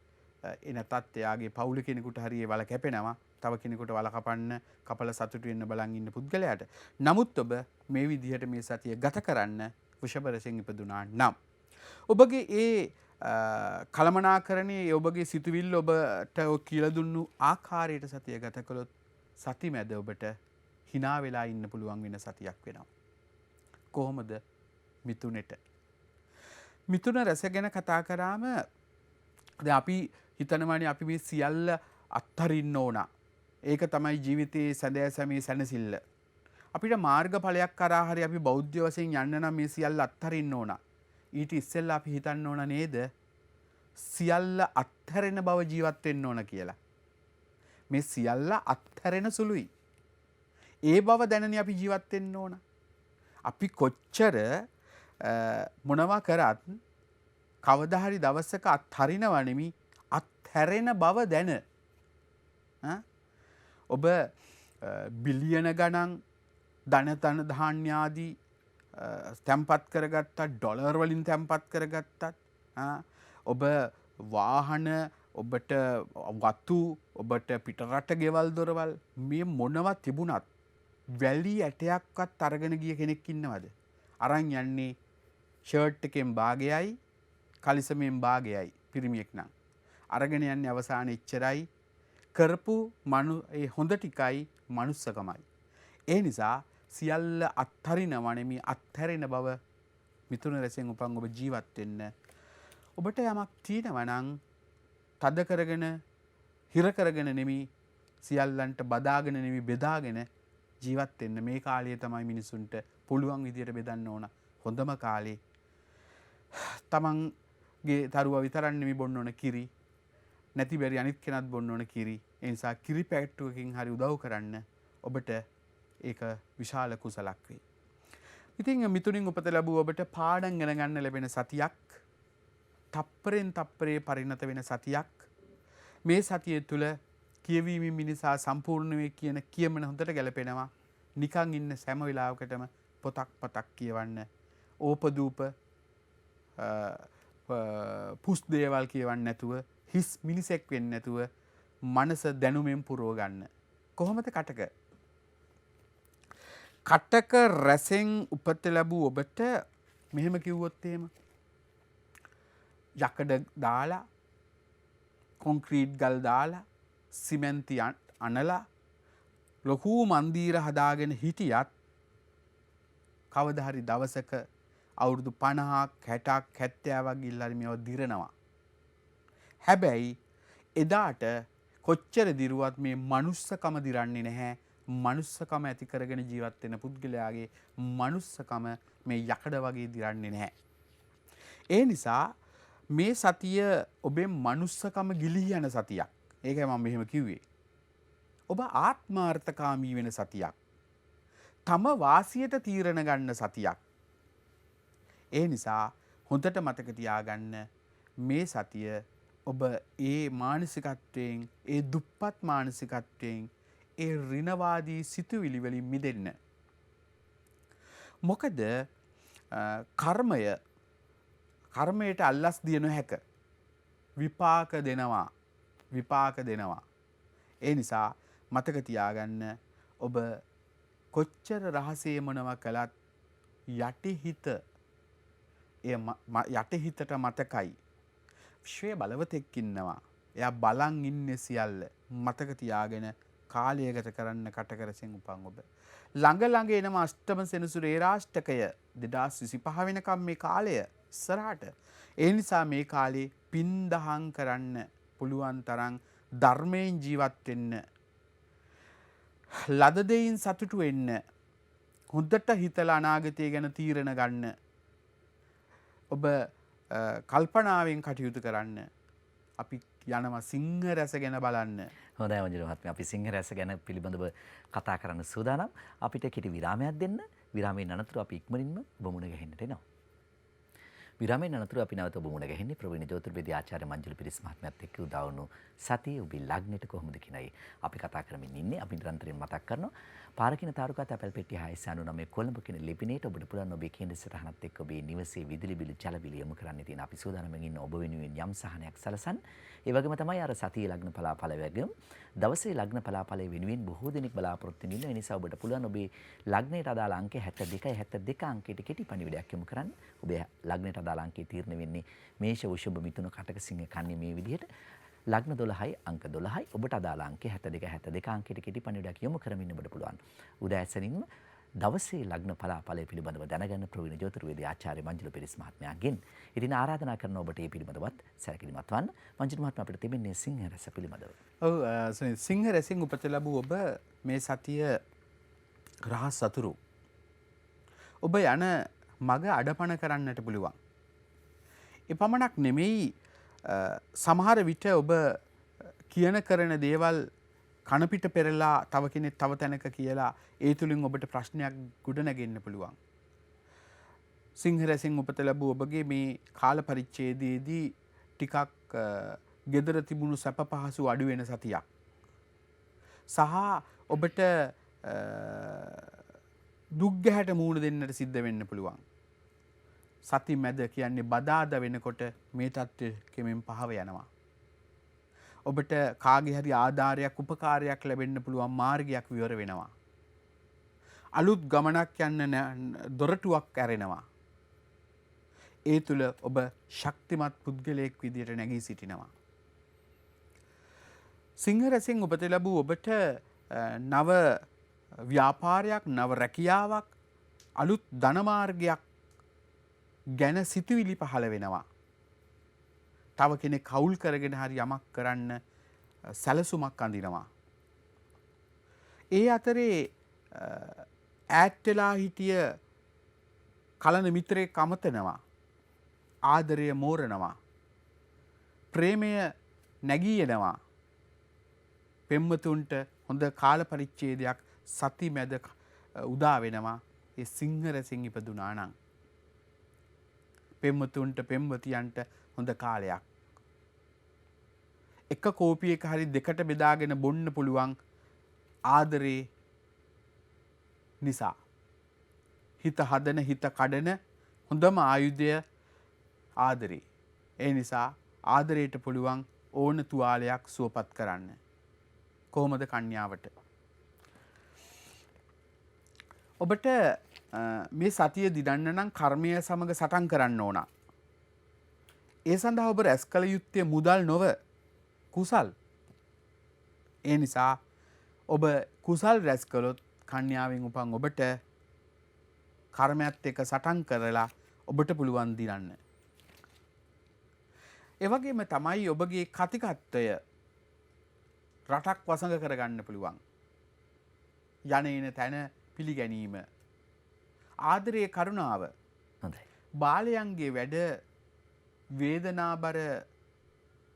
ඒ නැතත් එයාගේ පවුල කෙනෙකුට හරි ඒ වල කැපෙනවා. තව කෙනෙකුට වල කපන්න කපල සතුටු වෙන්න බලන් ඉන්න පුද්ගලයාට. නමුත් ඔබ මේ විදිහට මේ සතිය ගත කරන්න වෘෂභ රසයෙන් ඉපදුනා නම් ඔබගේ ඒ කලමනාකරණයේ ඔබගේ සිතුවිල්ල ඔබට කියලා දුන්නු ආකාරයට සතිය ගත කළොත් සති මැද ඔබට hina වෙලා ඉන්න පුළුවන් වෙන සතියක් වෙනවා. කොහොමද? මිතුනෙට. මිතුන රස ගැන කතා කරාම දැන් අපි හිතනවානේ අපි මේ සියල්ල අත්හරින්න ඕන. ඒක තමයි ජීවිතයේ සැදෑ සැමේ සැනසෙල්ල. අපිට මාර්ගඵලයක් කරා හරි අපි බෞද්ධ වශයෙන් යන්න නම් මේ සියල්ල අත්හරින්න ඕන. ඊට ඉස්සෙල්ලා අපි හිතන්න ඕන නේද සියල්ල අත්හැරෙන බව ජීවත් වෙන්න ඕන කියලා. මේ සියල්ල අත්හැරෙන සුළුයි. ඒ බව දැනනේ අපි ජීවත් වෙන්න ඕන. අපි කොච්චර මොනවා කරත් කවදා හරි දවසක අත්හරිනව නෙමි අත්හැරෙන බව දැන. ඔබ බිලියන ගණන් ධන ධාන්‍ය ආදී තැම්පත් කරගත්තත්, ඩොලර් වලින් තැම්පත් කරගත්තත්, ඔබ වාහන, ඔබට වතු, ඔබට පිටරට ගෙවල් දොරවල් මේ මොනවා තිබුණත් වැලි ඇටයක්වත් අරගෙන ගිය කෙනෙක් ඉන්නවද? අරන් යන්නේ ෂර්ට් එකෙන් භාගයයි, කලිසමෙන් භාගයයි පිරිමියෙක් නම්. අරගෙන යන්නේ අවසානයේ ඉච්චරයි. කරපු ඒ හොඳ ටිකයි මනුස්සකමයි. ඒ නිසා සියල්ල අත්හරිනවා නෙමෙයි අත්හැරෙන බව මිතුන රසයෙන් උපන් ඔබ ජීවත් වෙන්න. ඔබට යමක් තියෙනවා නම් තද කරගෙන හිර කරගෙන නෙමෙයි සියල්ලන්ට බදාගෙන නෙමෙයි බෙදාගෙන ජීවත් වෙන්න. මේ කාලය තමයි මිනිසුන්ට පුළුවන් විදියට බෙදන්න ඕන හොඳම කාලේ. තමන්ගේ දරුවා විතරක් නෙමෙයි බොන්න ඕන කිරි. නැති බැරි අනිත් කෙනත් බොන්න ඕන කිරි. ඒ නිසා කිරි පැකට්ටුවකින් හරි උදව් කරන්න. ඔබට ඒක විශාල කුසලක් වෙයි. ඉතින් මිතුනින් උපත ලැබුව ඔබට පාඩම් ගෙන ගන්න ලැබෙන සතියක්, තප්පරෙන් තප්පරේ පරිණත වෙන සතියක්. මේ සතිය තුළ කියවීමෙන් මිනිසා සම්පූර්ණ වේ කියන කියමන හොඳට ගැලපෙනවා. නිකන් ඉන්න සෑම වෙලාවකටම පොතක් කියවන්න, ඕපදූප පුස් දේවල් කියවන්න නැතුව, හිස් මිනිසෙක් වෙන්න නැතුව මනස දැනුමෙන් පුරව ගන්න. කොහොමද කටක රැසෙන් උපත ලැබූ ඔබට මෙහෙම කිව්වොත් එහෙම යකඩ දාලා, කොන්ක්‍රීට් ගල් දාලා, සිමෙන්ති අනලා ලොකු මන්දිර හදාගෙන හිටියත් කවදා හරි දවසක අවුරුදු 50ක් 60ක් 70ක් ගිල්ලා මේව දිරනවා. හැබැයි එදාට කොච්චර දිරුවත් මේ මනුස්සකම දිරන්නේ නැහැ. මනුස්සකම ඇති කරගෙන ජීවත් වෙන පුද්ගලයාගේ මනුස්සකම මේ යකඩ වගේ දිරන්නේ නැහැ. ඒ නිසා මේ සතිය ඔබේ මනුස්සකම ගිලිහි යන සතියක්. ඒකයි මම මෙහෙම කිව්වේ. ඔබ ආත්මාර්ථකාමී වෙන සතියක්. තම වාසියට තීරණ ගන්න සතියක්. ඒ නිසා හොඳට මතක තියාගන්න මේ සතිය ඔබ ඒ මානසිකත්වයෙන් ඒ දුප්පත් මානසිකත්වයෙන් ඒ ඍණවාදී සිතුවිලි වලින් මිදෙන්න. මොකද කර්මයට අල්ලස් දිය නොහැක. විපාක දෙනවා. ඒ නිසා මතක තියාගන්න ඔබ කොච්චර රහසේ මොනවා කළත් යටිහිතට මතකයි. විශ්වයේ බලවතෙක් ඉන්නවා. එයා බලන් ඉන්නේ සියල්ල. මතක තියාගෙන කාලය ගත කරන්න කටකරසින් උපන් ඔබ. ළඟ එනම අෂ්ටම සෙනසුර ඒරාෂ්ටකය 2025 වෙනකම් මේ කාලය ඉස්සරහට. ඒ නිසා මේ කාලේ පින් දහම් කරන්න පුළුවන් තරම් ධර්මයෙන් ජීවත් වෙන්න. ලද දෙයින් සතුටු වෙන්න. හොඳට හිතලා අනාගතය ගැන තීරණ ගන්න. ඔබ කල්පනාවෙන් කටයුතු කරන්න. අපි යනවා සිංහ රැස ගැන බලන්න. හොඳයි මංජුල මහත්මයා, අපි සිංහ රැස ගැන පිළිබඳව කතා කරන්න සූදානම්. අපිට කෙටි විරාමයක් දෙන්න. විරාමයෙන් අනතුරු අපි ඉක්මනින්ම ඔබ මුණ ගැහෙන්නට එනවා. විරාමයෙන් අනතුරු අපි නැවත ඔබ මුණ ගැහෙන්නේ ප්‍රවීණ ජ්‍යොතිර්වේදී ආචාර්ය මංජුල පිරිස් මහත්මයාත් එක්ක උදා වුණු සතියේ ඔබේ ලග්නෙට කොහොමද කියනයි අපි කතා කරමින් ඉන්නේ. අපි නිරන්තරයෙන් මතක් කරනවා පාරකින තාරුකා තැපැල් පෙට්ටිය 699 කොළඹ කියන ලිපිනේට ඔබට පුළුවන් ඔබේ කේන්ද්‍ර සටහනත් එක්ක ඔබේ නිවසේ විදුලි බිල ජල බිල යොමු කරන්න තියෙන අපි සූදානම්ෙන් ඉන්න ඔබ වෙනුවෙන් යම් සහනයක් සලසන්. ඒ වගේම තමයි අර සතියේ ලග්න පලාඵල වගේම දවසේ ලග්න පලාඵලයේ වෙනුවෙන් බොහෝ දෙනෙක් බලාපොරොත්තු වෙන ඒ නිසා ඔබට පුළුවන් ඔබේ ලග්නයට අදාළ අංකය 72යි 72 අංකයට කෙටි පණිවිඩයක් යොමු කරන්න. ඔබේ ලග්නයට අදාළ අංකය තීරණය වෙන්නේ මේෂ වෘෂභ මිථුන කටක සිංහ කන්‍යා මේ විදිහට. ලග්න 12යි අංක 12යි ඔබට අදාළ අංකය 72 අංකයට කෙටි පණිවිඩයක් යොමු කරමින් ඔබට පුළුවන් උදෑසනින්ම දවසේ ලග්න පලාඵලය පිළිබඳව දැනගන්න ප්‍රවීණ ජ්‍යොතිර්වේදී ආචාර්ය මංජුල පිරිස් මහත්මයාගෙන් ඉතින් ආරාධනා කරන ඔබට මේ පිළිබඳවත් සැලකිලිමත් වන්න. මංජුල මහත්මයා අපිට තිබෙන්නේ සිංහ රැස පිළිබඳව. ඔව් සිංහ රැසින් උපත ලැබූ ඔබ මේ සතිය රහස් සතුරු. ඔබ යන මග අඩපණ කරන්නට පුළුවන්. එපමණක් නෙමෙයි සමහර විට ඔබ කියන කරන දේවල් කනපිට පෙරලා තව කෙනෙක් තව තැනක කියලා ඒ තුලින් ඔබට ප්‍රශ්නයක් ගොඩනගෙන්න පුළුවන්. සිංහ රැසින් උපත ලැබූ ඔබගේ මේ කාල පරිච්ඡේදයේදී ටිකක් gedara තිබුණු සැප පහසු අඩු වෙන සතියක්. සහ ඔබට දුක් ගැහැට මුහුණ දෙන්නට සිද්ධ වෙන්න පුළුවන්. සති මැද කියන්නේ බදාදා වෙනකොට මේ தත්ත්වය කෙමෙන් පහව යනවා. ඔබට කාගේ හරි ආධාරයක් උපකාරයක් ලැබෙන්න පුළුවන් මාර්ගයක් විවර වෙනවා. අලුත් ගමනක් යන්න දොරටුවක් ඇරෙනවා. ඒ තුල ඔබ ශක්තිමත් පුද්ගලයෙක් විදියට නැගී සිටිනවා. සිංහ රැසින් උපත ලැබූ ඔබට නව ව්‍යාපාරයක්, නව රැකියාවක්, අලුත් ධන මාර්ගයක් ගැන සිතුවිලි පහළ වෙනවා. තව කෙනෙක් කවුල් කරගෙන හරි යමක් කරන්න සැලසුමක් අඳිනවා. ඒ අතරේ ඈත් වෙලා හිටිය කලන මිත්‍රයෙක් අමතනවා. ආදරය මෝරනවා. ප්‍රේමය නැගී එනවා. පෙම්වතුන්ට හොඳ කාල පරිච්ඡේදයක් සති මැද උදා වෙනවා. ඒ සිංහ රැසින් ඉපදුනා නම් පෙම්වතුන්ට පෙම්වතියන්ට හොඳ කාලයක්. එක කෝපියක හරි දෙකට බෙදාගෙන බොන්න පුළුවන් ආදරේ නිසා. හිත හදන හිත කඩන හොඳම ආයුධය ආදරේ. ඒ නිසා ආදරයට පුළුවන් ඕන තුවාලයක් සුවපත් කරන්න. කොහොමද කන්‍යාවට? ඔබට මේ සතිය දිදන්න නම් කර්මය සමග සටන් කරන්න ඕන. ඒ සඳහා ඔබ රැස් කළ යුත්තේ මුදල් නොව කුසල්. ඒ නිසා ඔබ කුසල් රැස් කළොත් කන්‍යාවෙන් උපන් ඔබට කර්මයත් එක්ක සටන් කරලා ඔබට පුළුවන් දිනන්න. ඒ වගේම තමයි ඔබගේ කතිකත්වය රටක් වසඟ කරගන්න පුළුවන්. යන තැන පිළිගැනීම. ආදරයේ කරුණාව. හොඳයි. බාලයන්ගේ වැඩ වේදනාබර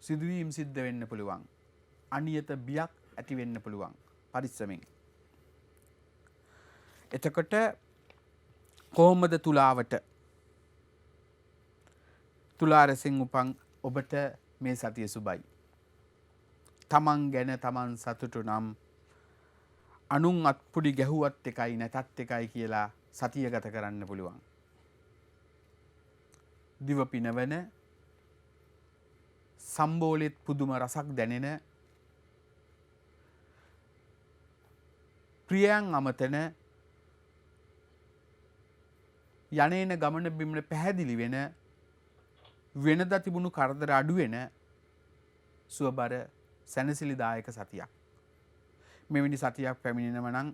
සිදුවීම් සිද්ධ වෙන්න පුළුවන්. අනියත බියක් ඇති වෙන්න පුළුවන්. පරිස්සමෙන්. එතකොට කොහොමද තුලාවට තුලා රැසින් උපන් ඔබට මේ සතිය සුබයි. තමන් ගැන තමන් සතුටු නම් අනුන් අත්පුඩි ගැහුවත් එකයි නැතත් එකයි කියලා සතිය ගත කරන්න පුළුවන්. දිව පිනවන සම්බෝලෙත් පුදුම රසක් දැනෙන ප්‍රියයන් අමතන යනේන ගමන බිමන පැහැදිලි වෙන වෙනද තිබුණු කරදර අඩුවෙන සුවබර සැනසිලිදායක සතියක්. මෙවැනි සතියක් පැමිණෙනව නම්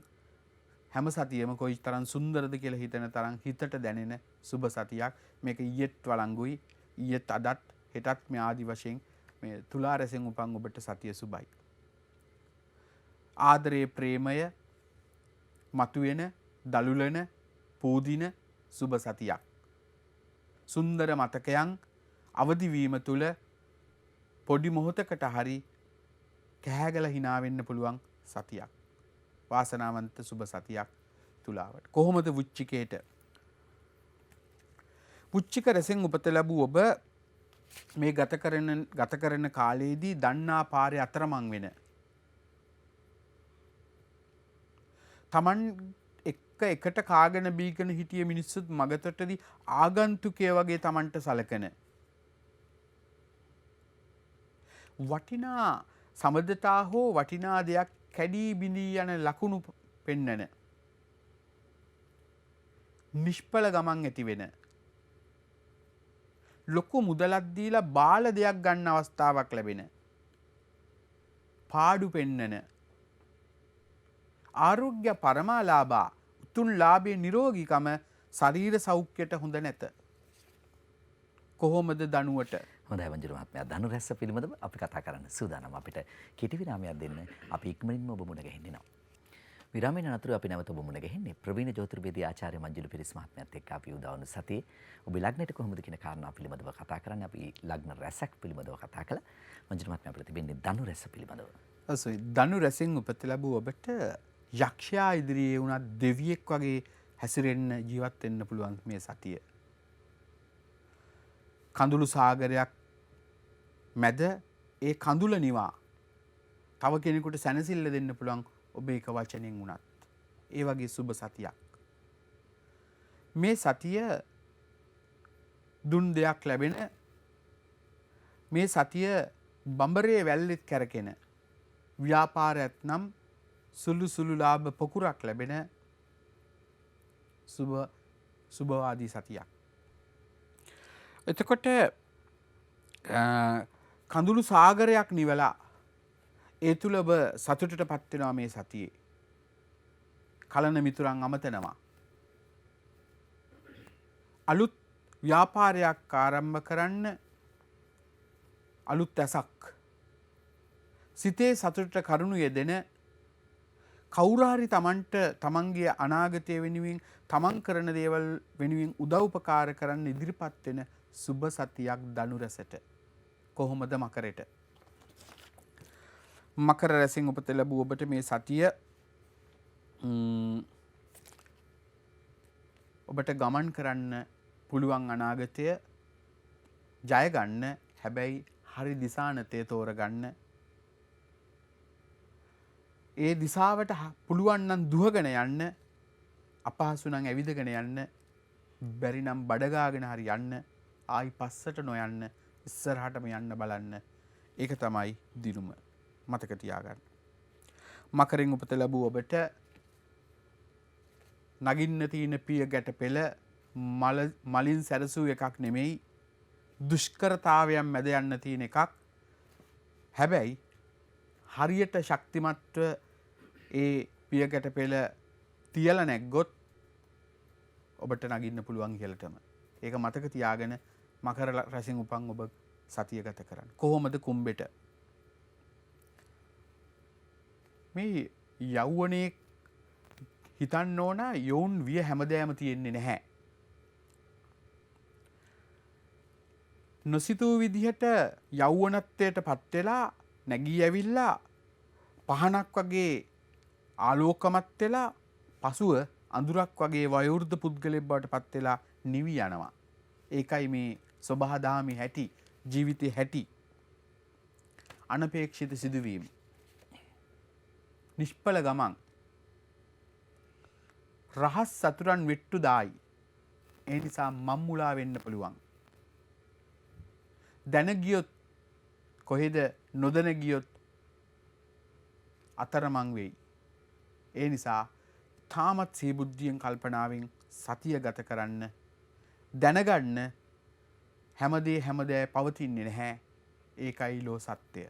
හැම සතියම කොයි තරම් සුන්දරද කියලා හිතන තරම් හිතට දැනෙන සුබ සතියක්. මේක ඊයේත් වළංගුයි. ඊයේත් අදත් හෙටත් මේ ආදි වශයෙන් මේ තුලා රැසෙන් උපන් ඔබට සතිය සුබයි. ආදරේ ප්‍රේමය මතුවෙන දලුලන පූදින සුබ සතියක්. සුන්දර මතකයන් අවදිවීම තුළ පොඩි මොහොතකට හරි කෑගල hina වෙන්න පුළුවන් සතියක්. වාසනාවන්ත සුබ සතියක් තුලාවට. කොහොමද වෘච්චිකයට? වෘච්චික රසෙන් උපත ලැබූ ඔබ මේ ගත කරන කාලයේදී දන්නා පාරේ අතරමං වෙන තමන් එකට කාගෙන බීගෙන හිටිය මිනිස්සුත් මගතොටදී ආගන්තුකය වගේ තමන්ට සලකන වටිනා සමදතා හෝ වටිනා දෙයක් කැඩී බිඳී යන ලකුණු පෙන්නන නිෂ්ඵල ගමන් ඇති වෙන ලොකු මුදලක් දීලා බාල දෙයක් ගන්න අවස්ථාවක් ලැබෙන පාඩු පෙන්නන ආරෝග්‍ය පරමාලාභා උතුම් ලාභයේ නිරෝගීකම ශරීර සෞඛ්‍යයට හොඳ නැත. කොහොමද දනුවට? හොඳයි වංජිර මහත්මයා, ධනු රැස්ස පිළිබඳව අපි කතා කරන්න සූදානම්. අපිට කෙටි විරාමයක් දෙන්න. අපි ඉක්මනින්ම ඔබ මුණ ගැහෙන්නවා. විරාමයෙන් අනතුරු අපි නැවත ඔබ මුණ ගැහෙන්නේ ප්‍රවීණ ජ්‍යොතිර්වේදී ආචාර්ය මංජුල පිරිස් මහත්මයාත් එක්ක අපි උදාවන සතියේ ඔබ ලග්නයට කොහොමද කියන කාරණා පිළිබඳව කතා කරන්නේ. අපි ලග්න රැසක් පිළිබඳව කතා කළා. මංජුල මහත්මයා අපිට තිබෙන්නේ ධනු රැස්ස පිළිබඳව. ඔසොයි ධනු රැසෙන් උපත ලැබුව ඔබට යක්ෂයා ඉදිරියේ වුණත් දෙවියෙක් වගේ හැසිරෙන්න ජීවත් වෙන්න පුළුවන් මේ සතිය. කඳුළු සාගරයක් මැද ඒ කඳුල නිවා තව කෙනෙකුට සැනසෙල්ල දෙන්න පුළුවන් ඔබ එක වචනෙන් වුණත්. ඒ වගේ සුබ සතියක්. මේ සතිය දුන් දෙයක් ලැබෙන මේ සතිය බඹරේ වැල්ලෙත් කැරකෙන ව්‍යාපාරයක් නම් සුළු සුළු ලාභ පොකුරක් ලැබෙන සුභවාදී සතියක්. එතකොට කඳුළු සාගරයක් නිවලා ඒ තුල ඔබ සතුටට පත් වෙනවා මේ සතියේ. කලන මිතුරන් අමතනවා. අලුත් ව්‍යාපාරයක් ආරම්භ කරන්න අලුත් ඇසක්. සිතේ සතුටට කරුණු යෙදෙන කවුරු හරි තමන්ට තමන්ගේ අනාගතය වෙනුවෙන් තමන් කරන දේවල් වෙනුවෙන් උදව්පකාර කරන්න ඉදිරිපත් වෙන සුබ සතියක් ධනු රැසට. කොහොමද මකරට? මකර රැසින් උපත ලැබූ ඔබට මේ සතිය ඔබට ගමන් කරන්න පුළුවන් අනාගතය ජය ගන්න. හැබැයි හරි දිසානතය තෝරගන්න. ඒ දිසාවට පුළුවන් නම් දුවගෙන යන්න, අපහසු නම් ඇවිදගෙන යන්න, බැරි නම් බඩගාගෙන හරි යන්න, ආයි පස්සට නොයන්න, ඉස්සරහටම යන්න බලන්න. ඒක තමයි දිනුම. මතක තියාගන්න. මකරෙන් උපත ලැබූ ඔබට නගින්න තියෙන පිය ගැට පෙළ මලින් සැරසූ එකක් නෙමෙයි, දුෂ්කරතාවයන් මැද යන්න තියෙන එකක්. හැබැයි හරියට ශක්තිමත්ව ඒ පිය ගැට පෙළ තියලා නැග්ගොත් ඔබට නගින්න පුළුවන් ඉහළටම. ඒක මතක තියාගෙන මකර රැසින් උපන් ඔබ සතිය ගත කරන්න. කොහොමද කුම්බෙට මේ යෞවනයේ හිතන්න ඕන යොවුන් විය හැමදෑම තියෙන්නේ නැහැ. නොසිතූ විදිහට යෞවනත්වයට පත් වෙලා නැගී ඇවිල්ලා පහනක් වගේ ආලෝකමත් වෙලා පසුව අඳුරක් වගේ වයෝවෘද්ධ පුද්ගලයෙක් බවට පත් වෙලා නිවි යනවා. ඒකයි මේ සබහාදාමි හැටි, ජීවිතේ හැටි. අනපේක්ෂිත සිදුවීම්. නිෂ්ඵල ගමන්. රහස් සතුරන් වෙට්ටු දායි. ඒ නිසා මම්මුලා වෙන්න පුළුවන්. දැන ගියොත් කොහෙද නොදැන ගියොත් අතරමං වෙයි. ඒ නිසා තාමත් සීබුද්ධියෙන් කල්පනාවෙන් සතිය ගත කරන්න. දැනගන්න හැමදේ හැමදෑ පවතින්නේ නැහැ. ඒකයි ලෝ සත්‍යය.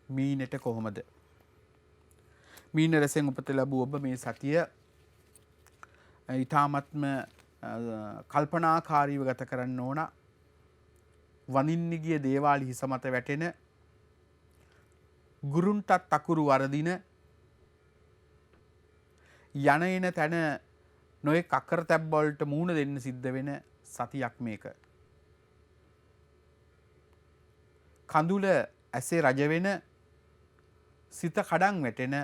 මීනට කොහොමද? මීන රසෙන් උපත ලැබූ ඔබ මේ සතිය ඊ타මත්ම කල්පනාකාරීව ගත කරන්න ඕන. වඳින්න ගිය දේවාල හිස මත වැටෙන, ගුරුන්ටත් අකුරු වරදින, යන එන තැන නොයෙක් අක්කර තැබ්බවලට මූණ දෙන්න සිද්ධ වෙන සතියක් මේක. කඳුල ඇසේ රජ වෙන, සිත කඩන් වැටෙන,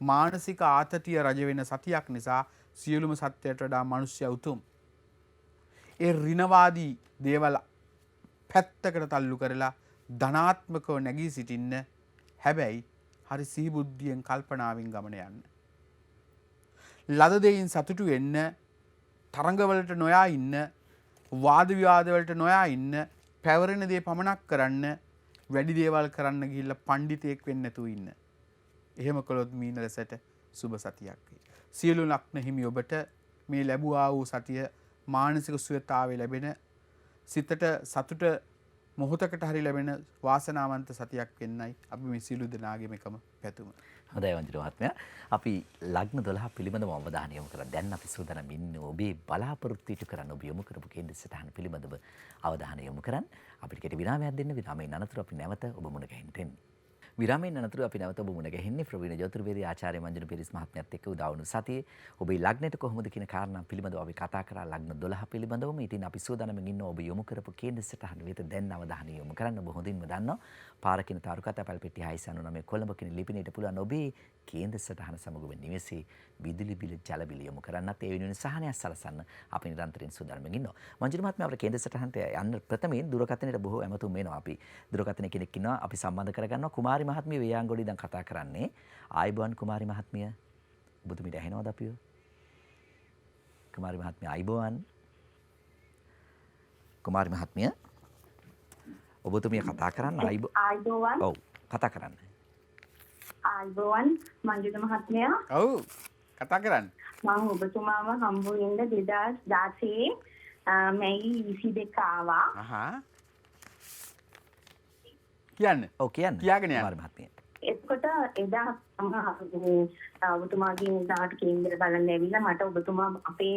මානසික ආතතිය රජ වෙන සතියක් නිසා සියලුම සත්‍යයට වඩා මනුෂ්‍ය උතුම්. ඒ ඍණවාදී දේවල් පැත්තකට තල්ලු කරලා ධනාත්මකව නැගී සිටින්න. හැබැයි හරි සිහිබුද්ධියෙන් කල්පනාවෙන් ගමන යන්න. ලද දෙයින් සතුටු වෙන්න, තරඟවලට නොයා ඉන්න, වාද විවාදවලට නොයා ඉන්න, පැවරෙන දේ පමණක් කරන්න, වැඩි දේවල් කරන්න ගිහිල්ලා පඬිතෙක් වෙන්න නැතුව ඉන්න. එහෙම කළොත් මීන රසට සුබ සතියක් වේ. සියලු ලග්න හිමි ඔබට මේ ලැබුවා වූ සතිය මානසික සුවතාවේ ලැබෙන, සිතට සතුට මොහොතකට හරි ලැබෙන වාසනාවන්ත සතියක් වෙන්නයි අපි මේ සියලු දෙනාගේම එකම පැතුම. හොඳයි වංජිර මහත්මයා. අපි ලග්න 12 පිළිබඳව අවධානය යොමු කරලා දැන් අපි සූදානම් ඉන්නේ ඔබේ බලාපොරොත්තු ඉටු කරන්න ඔබ යොමු කරපු කේන්ද්‍ර සටහන පිළිබඳව අවධානය යොමු කරන්න. අපිට කෙටි විරාමයක් දෙන්න. විරාමයෙන් අනතුරු අපි නැවත ඔබ මුණ ගැහෙන්න. විරාමයෙන් අනතුරු අපි නැවත ඔබ මුණ ගැහෙන්නේ ප්‍රවීණ ජෝතිර්වේදී ආචාර්ය මංජුල පිරිස් මහත්මයාත් එක්ක උදා වුණු සතියේ ඔබේ ලග්නෙට කොහොමද කියන කාරණා පිළිබඳව අපි කතා කරා. ලග්න 12 පිළිබඳවම. ඉතින් අපි සූදානම්ෙන් ඉන්න ඔබ යොමු කරපු කේන්ද්‍ර සටහන වෙත දැන් අවධානය යොමු කරන්න. ඔබ හොඳින්ම දන්නවා පාරකින තාරුකත පැල්පෙට්ටිය 699 කොළඹ කියන ලිපිනයට පුළුවන් ඔබේ කේන්ද්‍ර සටහන සමග ඔබ නිවසේ විදුලි බිල ජල බිල යොමු කරන්නත් ඒ වෙනුවෙන් සහනයක් සලසන්න අපි නිරන්තරයෙන් සූදානම්ෙන් ඉන්නවා. මංජුල මහත්මයා අපේ කේන්ද්‍ර සටහනට යන්න ප්‍රථමයෙන් දුරකථනයට බොහෝ ඇමතුම් වෙනවා. අපි දුරකථන කෙනෙක් ඉන්නවා. අපි සම්බන්ධ කරගන්නවා. කුමාරි මහත්මිය වේයාංගොඩි දැන් කතා කරන්නේ. ආයිබෝන් කුමාරි මහත්මිය. ඔබතුමීට ඇහෙනවද අපිව? කුමාරි මහත්මිය ආයිබෝන්. කුමාරි මහත්මිය ඔබතුමිය කතා කරන්න. ආයිබෝන්. ඔව් කතා කරන්න. ආයිබෝන් මංජුල මහත්මයා. ඔව් කතා කරන්න. මම ඔබතුමාව හම්බ වෙන්න 2016 මැයි 22 ආවා. අහා. කියන්න. ඔව් කියන්න. කියාගෙන යන්න. කුමාරි මහත්මිය. එතකොට එදා ඔබතුමාගේ දාට කේන්දර බලන්න ඇවිල්ලා මට ඔබතුමා අපේ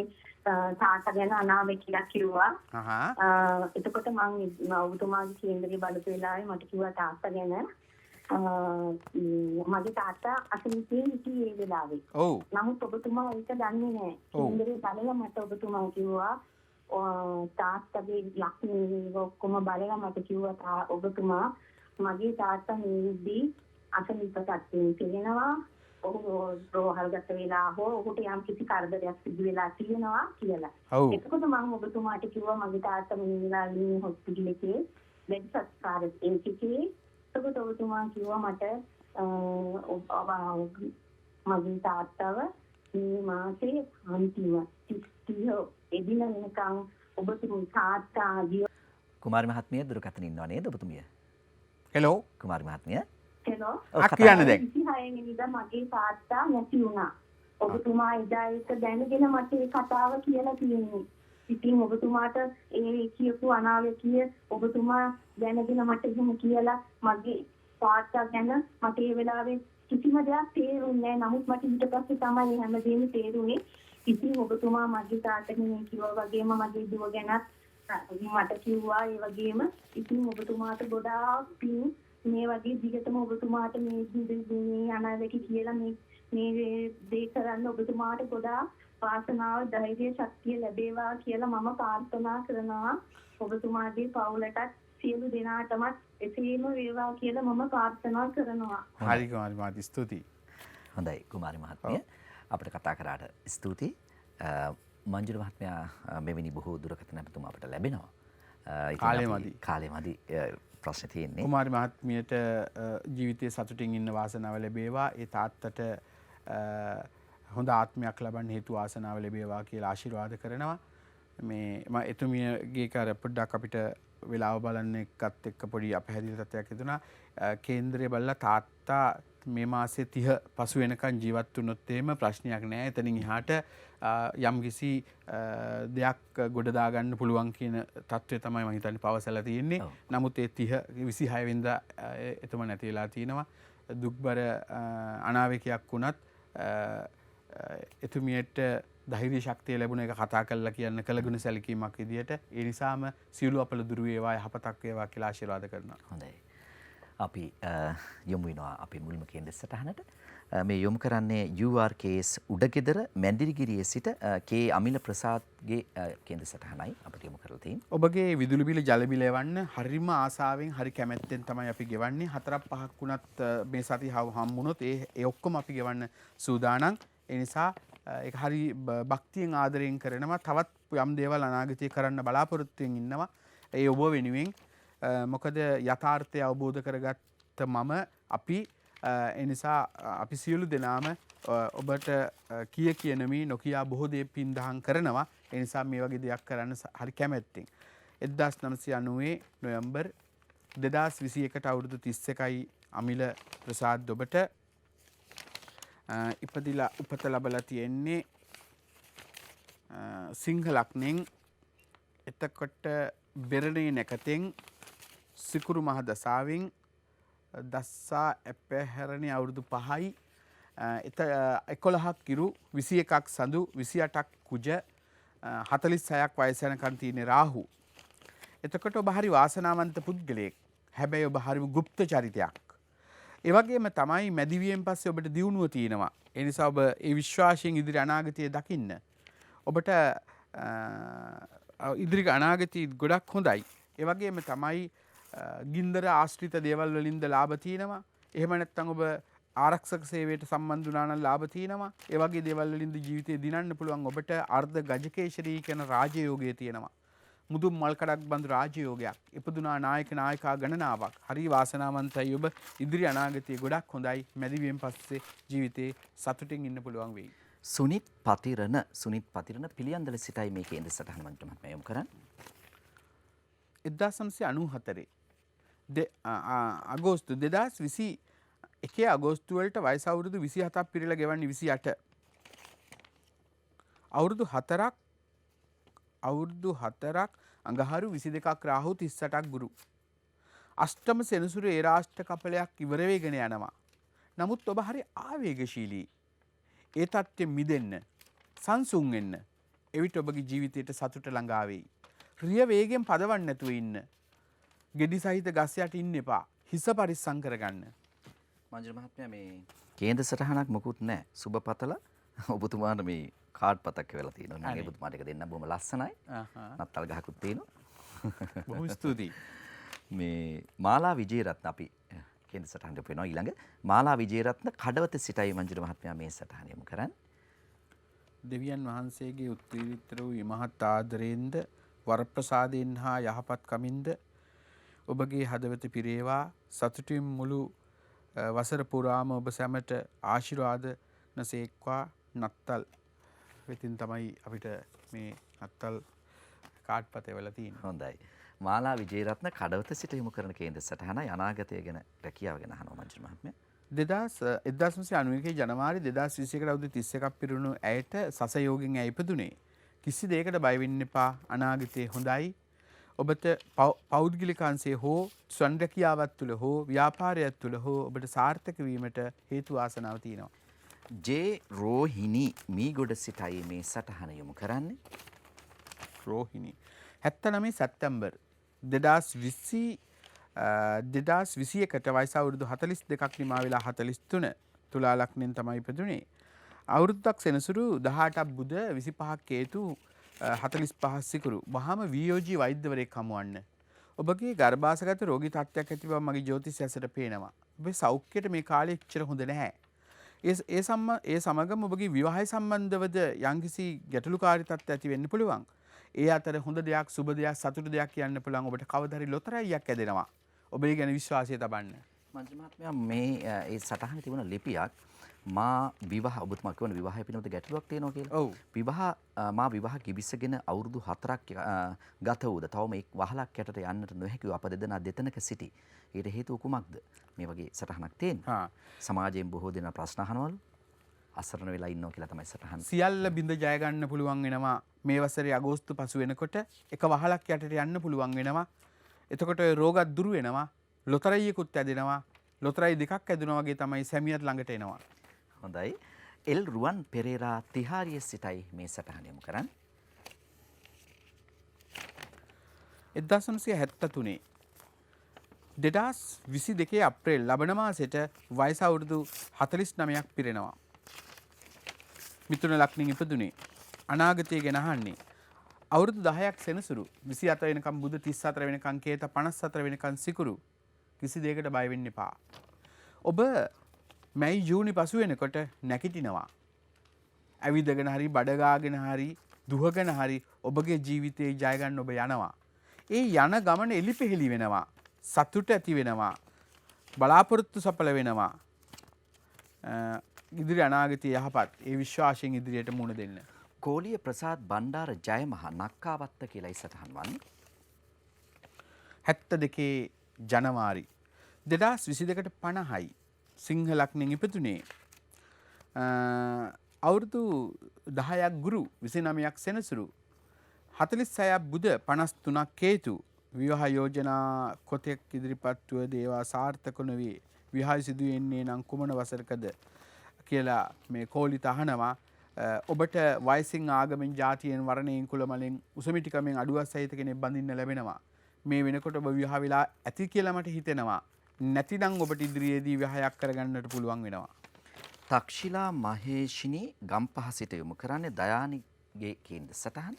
තාත්තා ගැන අනාවැකියක් කිව්වා. එතකොට මම ඔබතුමාගේ කේන්දරේ බලපු වෙලාවේ මට කිව්වා තාත්තා ගැන මගේ තාත්තා අසනීපේ හිටියේ ඒ වෙලාවේ. ඔව්. නමුත් ඔබතුමා ඒක දන්නේ නැහැ. කේන්දරේ බලලා මට ඔබතුමා කිව්වා තාත්තගේ ලක්ෂණ ඔක්කොම බලලා මට කිව්වා ඔබතුමා මගේ තාත්තා නිවිදී අසනීප තත්ත්වයෙන් තියෙනවා. ඔහු රෝහල්ගත වෙලා හෝ ඔහුට යම් කිසි කරදරයක් සිදු වෙලා තියෙනවා කියලා. එතකොට මම ඔබතුමාට කිව්වා මගේ තාත්තා මිනිලා ඉන්නේ හොස්පිටල් එකේ බෙඩ් සත්කාරයේ ඉන්නේ. එතකොට ඔබතුමා කිව්වා මට මගේ තාත්තව මේ මාසේ අන්තිම 30 එදින වෙනකන් ඔබතුමා තාත්තා කුමාරි මහත්මිය දුරකථන ඉන්නව නේද ඔබතුමිය? හෙලෝ කුමාරි මහත්මිය. හෙලෝ. කියන්න දැන්. 26 වෙනිදා මගේ තාත්තා නැති වුණා. ඔබතුමා එදා ඒක දැනගෙන මට ඒ කතාව කියලා තියෙන්නේ. ඉතින් ඔබතුමාට ඒ කියපු අනාවැකිය ඔබතුමා දැනගෙන මට එහෙම කියලා මගේ තාත්තා ගැන මට ඒ වෙලාවේ කිසිම දෙයක් තේරුන්නේ නැහැ. නමුත් මට ඊට පස්සේ තමයි හැමදේම තේරුනේ. ඉතින් ඔබතුමා මගේ තාත්තට මේ කිව්වා වගේම මගේ දුව ගැනත් මට කිව්වා ඒ වගේම ඉතින් ඔබතුමාට ගොඩාක් පින් මේ වගේ දිගටම ඔබතුමාට මේ අනාවැකි කියලා මේ දේ කරන්න ඔබතුමාට ගොඩාක් වාසනාව ධෛර්ය ශක්තිය ලැබේවා කියලා මම ප්‍රාර්ථනා කරනවා ඔබතුමාගේ පවුලටත් සියලු දෙනාටමත් එසේම වේවා කියලා මම ප්‍රාර්ථනා කරනවා. හරි කුමාරි මහත්මිය ස්තුතියි. හොඳයි කුමාරි මහත්මිය අපිට කතා කරාට ස්තුතියි. මංජුල මහත්මයා මෙවැනි බොහෝ දුරකථන අපතුම අපට ලැබෙනවා. කාලේ මදි ප්‍රශ්න තියෙන්නේ. කුමාරි මහත්මියට ජීවිතයේ සතුටින් ඉන්න වාසනාව ලැබේවා. ඒ තාත්තට හොඳ ආත්මයක් ලබන්න හේතු වාසනාව ලැබේවා කියලා ආශිර්වාද කරනවා. මේ මම එතුමියගේ කාර පොඩ්ඩක් අපිට වෙලාව බලන්න එකත් එක්ක පොඩි අපහැදිලි තත්ත්වයක් හිතුණා. කේන්දරය බලලා තාත්තා මේ මාසේ 30 පසු වෙනකන් ජීවත් වුණොත් එහෙම ප්‍රශ්නයක් නැහැ. එතනින් එහාට යම්කිසි දෙයක් ගොඩ දාගන්න පුළුවන් කියන තත්ත්වය තමයි මම හිතන්නේ පවසලා තියෙන්නේ. නමුත් ඒ 26 වෙනිදා එතුම නැති වෙලා තිනවා. දුක්බර අනාවේකයක් වුණත් එතුමියට ධෛර්ය ශක්තිය ලැබුණ එක කතා කරලා කියන්න කළගුණ සැලකීමක් විදියට ඒ නිසාම සියලු අපල දුරු වේවා යහපතක් වේවා කියලා ආශිර්වාද කරනවා. හොඳයි. අපි යොමු වෙනවා අපේ මුල්ම කේන්ද්‍ර සටහනට. මේ යොමු කරන්නේ URKS උඩගෙදර මැදිරිගිරියේ සිට කේ අමිල ප්‍රසාද්ගේ කේන්ද්‍ර සටහනයි අපිට යොමු කරලා තියෙන්නේ. ඔබගේ විදුලි බිල ජල බිල එවන්න හරිම ආසාවෙන් හරි කැමැත්තෙන් තමයි අපි ගෙවන්නේ. 4-5ක් වුණත් මේ සතිය හම්බුනොත් ඒ ඔක්කොම අපි ගෙවන්න සූදානම්. ඒ නිසා ඒක හරි භක්තියෙන් ආදරයෙන් කරනවා. තවත් යම් දේවල් අනාගතයේ කරන්න බලාපොරොත්තුෙන් ඉන්නවා. ඒ ඔබ වෙනුවෙන් මොකද යථාර්ථය අවබෝධ කරගත්ත මම අපි ඒ නිසා අපි සියලු දෙනාම ඔබට කියනමි නොකියා බොහෝ දේ පින්දහම් කරනවා. ඒ නිසා මේ වගේ දෙයක් කරන්න හරි කැමැත්තෙන් 1990 නොවැම්බර් 2021ට අවුරුදු 31යි අමිල ප්‍රසාද් ඔබට ඉපදිලා උපත ලැබලා තියෙන්නේ සිංහ ලග්නෙන්. එතකොට බෙරණේ නැකතෙන් සිකුරු මහ දසාවෙන් දස්සා ඇපහැරණි අවුරුදු 5යි 11ක් කිරු 21ක් සඳු 28ක් කුජ 46ක් වයස යනකන් තියෙන රාහු. එතකොට ඔබ හරි වාසනාවන්ත පුද්ගලයෙක්. හැබැයි ඔබ හරිම গুপ্ত චරිතයක්. ඒ වගේම තමයි මැදිවියෙන් පස්සේ ඔබට දියුණුව තියෙනවා. ඒ නිසා ඔබ ඒ විශ්වාසයෙන් ඉදිරි අනාගතය දකින්න. ඔබට ඉදිරි අනාගතය ගොඩක් හොඳයි. ඒ වගේම තමයි ගින්දර ආශ්‍රිත දේවල් වලින්ද ලාභ තියෙනවා. එහෙම නැත්නම් ඔබ ආරක්ෂක සේවයට සම්බන්ධ වුණා නම් ලාභ තියෙනවා. ඒ වගේ දේවල් වලින්ද ජීවිතේ දිනන්න පුළුවන්. ඔබට අර්ධ ගජකේශරී කියන රාජයෝගය තියෙනවා. මුදුන් මල් කඩක් බඳු රාජයෝගයක්. ඉපදුනා නායක නායිකා ගණනාවක්. හරි වාසනාවන්තයි ඔබ. ඉදිරි අනාගතය ගොඩක් හොඳයි. මැදිවියෙන් පස්සේ ජීවිතේ සතුටින් ඉන්න පුළුවන් වෙයි. සුනිත් පතිරණ පිළියන්දල සිටයි මේ කේන්ද්‍ර සටහන මන්ටමත් යොමු කරන්නේ. 1994 අගෝස්තු 2021 අගෝස්තු වලට වයස අවුරුදු 27ක් පිරීලා ගෙවන්නේ 28. අවුරුදු 4ක් අඟහරු 22ක් රාහු 38ක් ගුරු. අෂ්ටම සෙනසුරු ඒ රාෂ්ට්‍ර කපලයක් ඉවර වෙගෙන යනවා. නමුත් ඔබ හරි ආවේගශීලී. ඒ තත්ත්වෙ මිදෙන්න සංසුන් වෙන්න එවිට ඔබගේ ජීවිතයට සතුට ළඟා වෙයි. රිය වේගෙන් පදවන්න නැතුව ඉන්න. ගෙඩි සහිත ගස් යට ඉන්න එපා. හිස පරිස්සම් කරගන්න. මංජුල මහත්මයා මේ කේන්ද්‍ර සටහනක් මොකුත් නැහැ. සුබපතල ඔබතුමාට මේ කාඩ් පතක් වෙලා තියෙනවා. මම ඔබතුමාට එක දෙන්න බොහොම ලස්සනයි. නත්තල් ගහකුත් තියෙනවා. බොහොම ස්තුතියි. මේ මාලා විජේරත්න අපි කේන්ද්‍ර සටහනට වෙනවා ඊළඟ මාලා විජේරත්න කඩවත සිටයි මංජුල මහත්මයා මේ සටහන යොමු කරන්නේ. දෙවියන් වහන්සේගේ උත්තරීතර වූ මහත් ආදරයෙන්ද වරප්‍රසාදයෙන් හා යහපත් කමින්ද ඔබගේ හදවත පිරේවා. සතුටින් මුළු වසර පුරාම ඔබ සැමට ආශිර්වාද නසේක්වා. නත්තල් වෙතින් තමයි අපිට මේ නත්තල් කාඩ් පතේ වෙලා තියෙන්නේ. හොඳයි. මාලා විජේරත්න කඩවත සිට යොමු කරන කේන්ද්‍ර සටහනයි අනාගතය ගැන රැකියාව ගැන අහනවා මංජුල මහත්මයා. 1991 ජනවාරි 2021 අවුරුදු 31ක් පිරුණු ඇයට සසයෝගෙන් ඇය ඉපදුනේ. කිසි දෙයකට බය වෙන්න එපා. අනාගතේ හොඳයි. ඔබට පෞද්ගලිකාංශයේ හෝ ස්වයංරැකියාවක් තුළ හෝ ව්‍යාපාරයක් තුළ හෝ ඔබට සාර්ථක වීමට හේතු වාසනාව තියෙනවා. ජේ රෝහිණි මීගොඩ සිටයි මේ සටහන යොමු කරන්නේ. රෝහිණි 79 සැප්තැම්බර් 2021ට වයස අවුරුදු 42ක් නිමා වෙලා 43 තුලා ලග්නෙන් තමයි ඉපදුනේ. අවුරුද්දක් සෙනසුරු 18ක් බුධ 25ක් කේතු 45ක් සිකුරු. වහාම වියෝජී වෛද්‍යවරයෙක් හමුවන්න. ඔබගේ ගර්භාෂගත රෝගී තත්ත්වයක් ඇති බව මගේ ජ්‍යොතිෂ ඇසට පේනවා. ඔබේ සෞඛ්‍යයට මේ කාලේ එච්චර හොඳ නැහැ. ඒ සමගම ඔබගේ විවාහය සම්බන්ධවද යම්කිසි ගැටලුකාරී තත්ත්වයක් ඇති වෙන්න පුළුවන්. ඒ අතර හොඳ දෙයක්, සුබ දෙයක්, සතුටු දෙයක් කියන්න පුළුවන්. ඔබට කවදා හරි ලොතරැයියක් ඇදෙනවා. ඔබේ ගැන විශ්වාසය තබන්න. මන්ත්‍රී මහත්මයා මේ ඒ සටහනේ තිබුණ ලිපියක් මා විවාහ ඔබතුමා කියවන විවාහය පිළිබඳ ගැටලුවක් තියෙනවා කියලා. ඔව්. මා විවාහ කිවිසගෙන අවුරුදු 4ක් ගත වූද තවම එක් වහලක් යටට යන්නට නොහැකිව අප දෙදෙනා දෙතනක සිටි. ඊට හේතුව කුමක්ද? මේ වගේ සටහනක් තියෙනවා. සමාජයෙන් බොහෝ දෙනා ප්‍රශ්න අහනවලු. අසරණ වෙලා ඉන්නවා කියලා තමයි සටහන්. සියල්ල බිඳ ජය ගන්න පුළුවන් වෙනවා. මේ වසරේ අගෝස්තු පසු වෙනකොට එක වහලක් යටට යන්න පුළුවන් වෙනවා. එතකොට ඔය රෝගත් දුරු වෙනවා. ලොතරැයියකුත් ඇදෙනවා. ලොතරැයි දෙකක් ඇදුනා වගේ තමයි සැමියාට ළඟට එනවා. හොඳයි. එල් රුවන් පෙරේරා තිහාරිය සිටයි මේ සටහන යොමු කරන්නේ. 1973 2022 අප්‍රේල් ලබන මාසෙට වයස අවුරුදු 49ක් පිරෙනවා. මිථුන ලග්නෙන් ඉපදුනේ. අනාගතය ගැන අහන්නේ. අවුරුදු 10ක් සෙනසුරු 24 වෙනකම් බුධ 34 වෙනකම් කේත 54 වෙනකම් සිකුරු. කිසි දෙයකට බය වෙන්න එපා. ඔබ මැයි ජූනි පසු වෙනකොට නැගිටිනවා. ඇවිදගෙන හරි බඩගාගෙන හරි දුහගෙන හරි ඔබගේ ජීවිතේ ජය ගන්න ඔබ යනවා. ඒ යන ගමන එලිපෙහෙලි වෙනවා. සතුට ඇති වෙනවා. බලාපොරොත්තු සඵල වෙනවා. ඉදිරි අනාගතය යහපත්. ඒ විශ්වාසයෙන් ඉදිරියට මුණ දෙන්න. කෝලිය ප්‍රසාද් බණ්ඩාර ජයමහ නක්කාවත්ත කියලායි සටහන් වන්නේ. 72 ජනවාරි 2022ට 50යි. සිංහ ලග්නෙන් ඉපදුනේ. අවුරුදු 10ක් ගුරු 29ක් සෙනසුරු 46ක් බුධ 53ක් කේතු. විවාහ යෝජනා කොතෙක් ඉදිරිපත් වූ දේවා සාර්ථක නොවේ. විවාහය සිදු වෙන්නේ නම් කුමන වසරකද කියලා මේ කෝලිත අහනවා. ඔබට වයසින් ආගමෙන් ජාතියෙන් වර්ණයෙන් කුලමලෙන් උසමිටිකමෙන් අඩුවක් සහිත කෙනෙක් බඳින්න ලැබෙනවා. මේ වෙනකොට ඔබ විවාහ වෙලා ඇති කියලා මට හිතෙනවා. නැතිනම් ඔබට ඉදිරියේදී විවාහයක් කරගන්නට පුළුවන් වෙනවා. තක්ෂිලා මහේෂිනී ගම්පහ සිට යොමු කරන්නේ දයානිගේ කේන්ද්‍ර සටහන.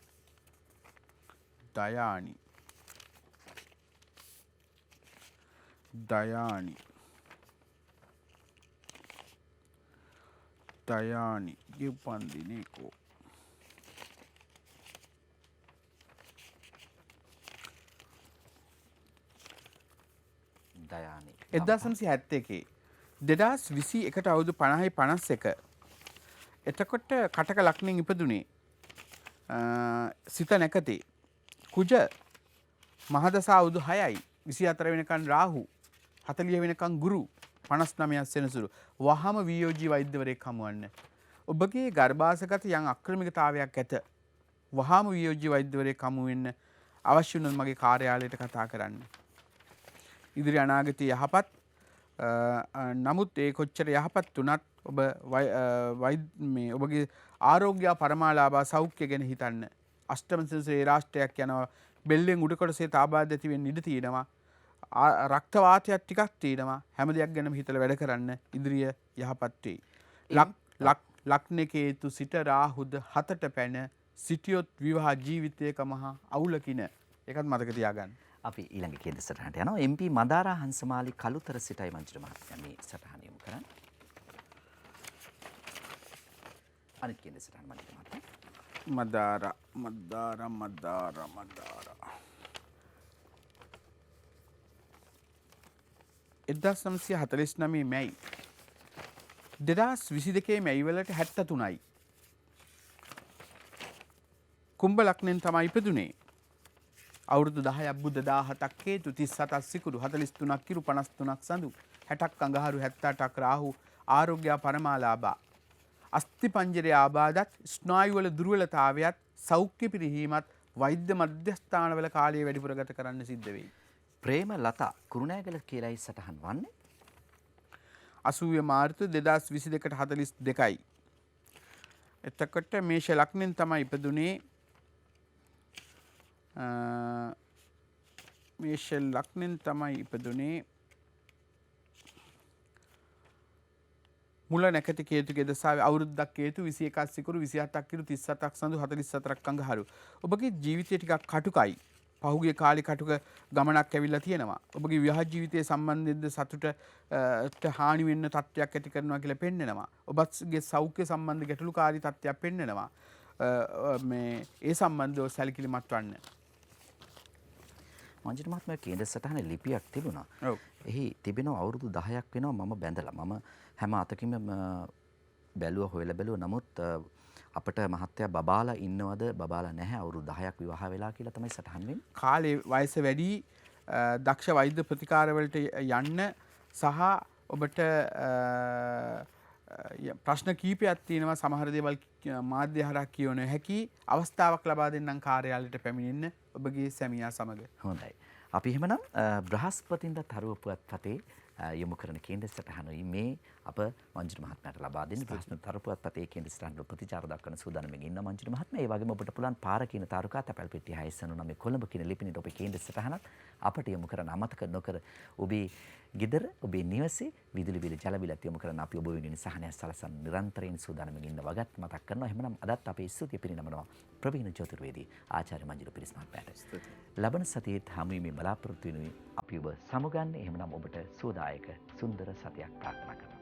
දයානි ගෙප්පන්දිනේ කෝ දයානි 1971 2021ට අවුරුදු 50යි 51 එතකොට කටක ලග්නෙන් ඉපදුනේ. සිත නැකතේ කුජ මහදසා අවුරුදු 6යි 24 වෙනකන් රාහු 40 වෙනකන් ගුරු 59ක් සෙනසුරු. වහම වියෝජී වෛද්‍යවරයෙක් හමුවන්න. ඔබගේ ගර්භාෂගත යම් අක්‍රමිකතාවයක් ඇත. වහම වියෝජී වෛද්‍යවරයෙක් හමු වෙන්න. අවශ්‍ය වුණොත් මගේ කාර්යාලයට කතා කරන්න. ඉදිරි අනාගතය යහපත්. නමුත් ඒ කොච්චර යහපත් වුණත් ඔබ ඔබගේ ආරෝග්‍ය පරමාලාභ සෞඛ්‍ය ගැන හිතන්න. අෂ්ටම සිරසේ රාෂ්ට්‍රයක් යනවා. බෙල්ලෙන් උඩ කොටසේ තාබාද ඇති වෙන්න ඉඩ තියෙනවා. රක්ත වාතයක් ටිකක් තියෙනවා. හැම දෙයක් ගැනම හිතලා වැඩ කරන්න. ඉදිරිය යහපත් වෙයි. ලග්නකේතු සිට රාහුද 7ට පැන සිටියොත් විවාහ ජීවිතයක මහා අවුලකින. ඒකත් මතක තියාගන්න. අපි ඊළඟ කේන්ද්‍ර සටහනට යනවා. MP මදාරා හංසමාලි කළුතර සිටයි මන්ත්‍රී මහත්මයා මේ සටහන යොමු කරන්නේ. අනිත් කේන්ද්‍ර සටහන මන්ත්‍රී මහත්මයා. මදාරා 1949 මැයි 2022 මැයි වලට 73යි. කුම්භ ලග්නෙන් තමයි ඉපදුනේ. අවුරුදු 10ක් බුද්ධ 17ක් කේතු 37ක් සිකුරු 43ක් කිරු 53ක් සඳු 60ක් අඟහරු 78ක් රාහු ආරෝග්‍ය පරමාලාභ අස්ථි පංජරයේ ආබාධත් ස්නායු වල දුර්වලතාවයත් සෞඛ්‍ය පිරිහීමත් වෛද්‍ය මධ්‍යස්ථානවල කාලය වැඩිපුර ගත කරන්න සිද්ධ වෙයි. ප්‍රේම ලතා කුරුණෑගල කියලායි සටහන් වන්නේ. 80 මාර්තු 2022ට 42යි. එතකොට මේෂ ලග්නෙන් තමයි ඉපදුනේ. මේෂ ලග්නෙන් තමයි ඉපදුනේ. මුල නැකති කේතුගේ දසාවේ අවුරුද්දක් කේතු 21ක් සිකුරු 27ක් කිරු 37ක් සඳු 44ක් අඟහරු. ඔබගේ ජීවිතය ටිකක් කටුකයි. පහුගිය කාලේ කටුක ගමනක් ඇවිල්ලා තියෙනවා. ඔබගේ විවාහ ජීවිතයේ සම්බන්ධයෙන්ද සතුටට හානි වෙන්න තත්ත්වයක් ඇති කරනවා කියලා පෙන්නනවා. ඔබගේ සෞඛ්‍ය සම්බන්ධ ගැටලුකාරී තත්ත්වයක් පෙන්නනවා. මේ ඒ සම්බන්ධව සැලකිලිමත් වන්න. මංජිත් මහත්මයා කේන්ද්‍ර සටහනේ ලිපියක් තිබුණා. ඔව්. එහි තිබෙනවා අවුරුදු 10ක් වෙනවා මම බැඳලා. මම හැම අතකින්ම බැලුවා හොයලා බැලුවා. නමුත් අපිට මහත්තයා බබාලා ඉන්නවද බබාලා නැහැ අවුරුදු 10ක් විවාහ වෙලා කියලා තමයි සටහන් වෙන්නේ. කාලේ වයස වැඩි දක්ෂ වෛද්‍ය ප්‍රතිකාරවලට යන්න සහ ඔබට ප්‍රශ්න කීපයක් තියෙනවා. සමහර දේවල් මාධ්‍ය හරහා කියව නොහැකි අවස්ථාවක් ලබා දෙන්නම් කාර්යාලයට පැමිණෙන්න ඔබගේ සැමියා සමග. හොඳයි. අපි එහෙමනම් බ්‍රහස්පතින්දා තරුව පුවත්පතේ යොමු කරන කේන්ද්‍ර සටහනුයි මේ අප මංජුල මහත්මයාට ලබා දෙන්නේ. බ්‍රහස්පති තරුව පුවත්පතේ කේන්ද්‍ර සටහනට ප්‍රතිචාර දක්වන සූදානම්ෙන් ඉන්න මංජුල මහත්මයා. ඒ වගේම ඔබට පුළුවන් පාර කියන තාරුකා තැපැල් පෙට්ටිය 699 කොළඹ කියන ලිපිනේට ඔබේ කේන්ද්‍ර සටහනත් අපට යොමු කරන අමතක නොකර ඔබේ ගෙදර ඔබේ නිවසේ විදුලි බිල ජල බිලත් යොමු කරන අපි ඔබ වෙනුවෙන් සහනයක් සලසන නිරන්තරයෙන් සූදානම්ෙන් ඉන්න වගත් මතක් කරනවා. එහෙමනම් අදත් අපේ ස්තුතිය පිරිනමනවා ප්‍රවීණ ජ්‍යොතිර්වේදී ආචාර්ය මංජුල පිරිස් මහත්මයාට. ලබන සතියේත් හමු වීමේ බලාපොරොත්තු වෙනුයි අපි ඔබ සමුගන්නේ. එහෙමනම් ඔබට සුවදායක සුන්දර සතියක් ප්‍රාර්ථනා කරනවා.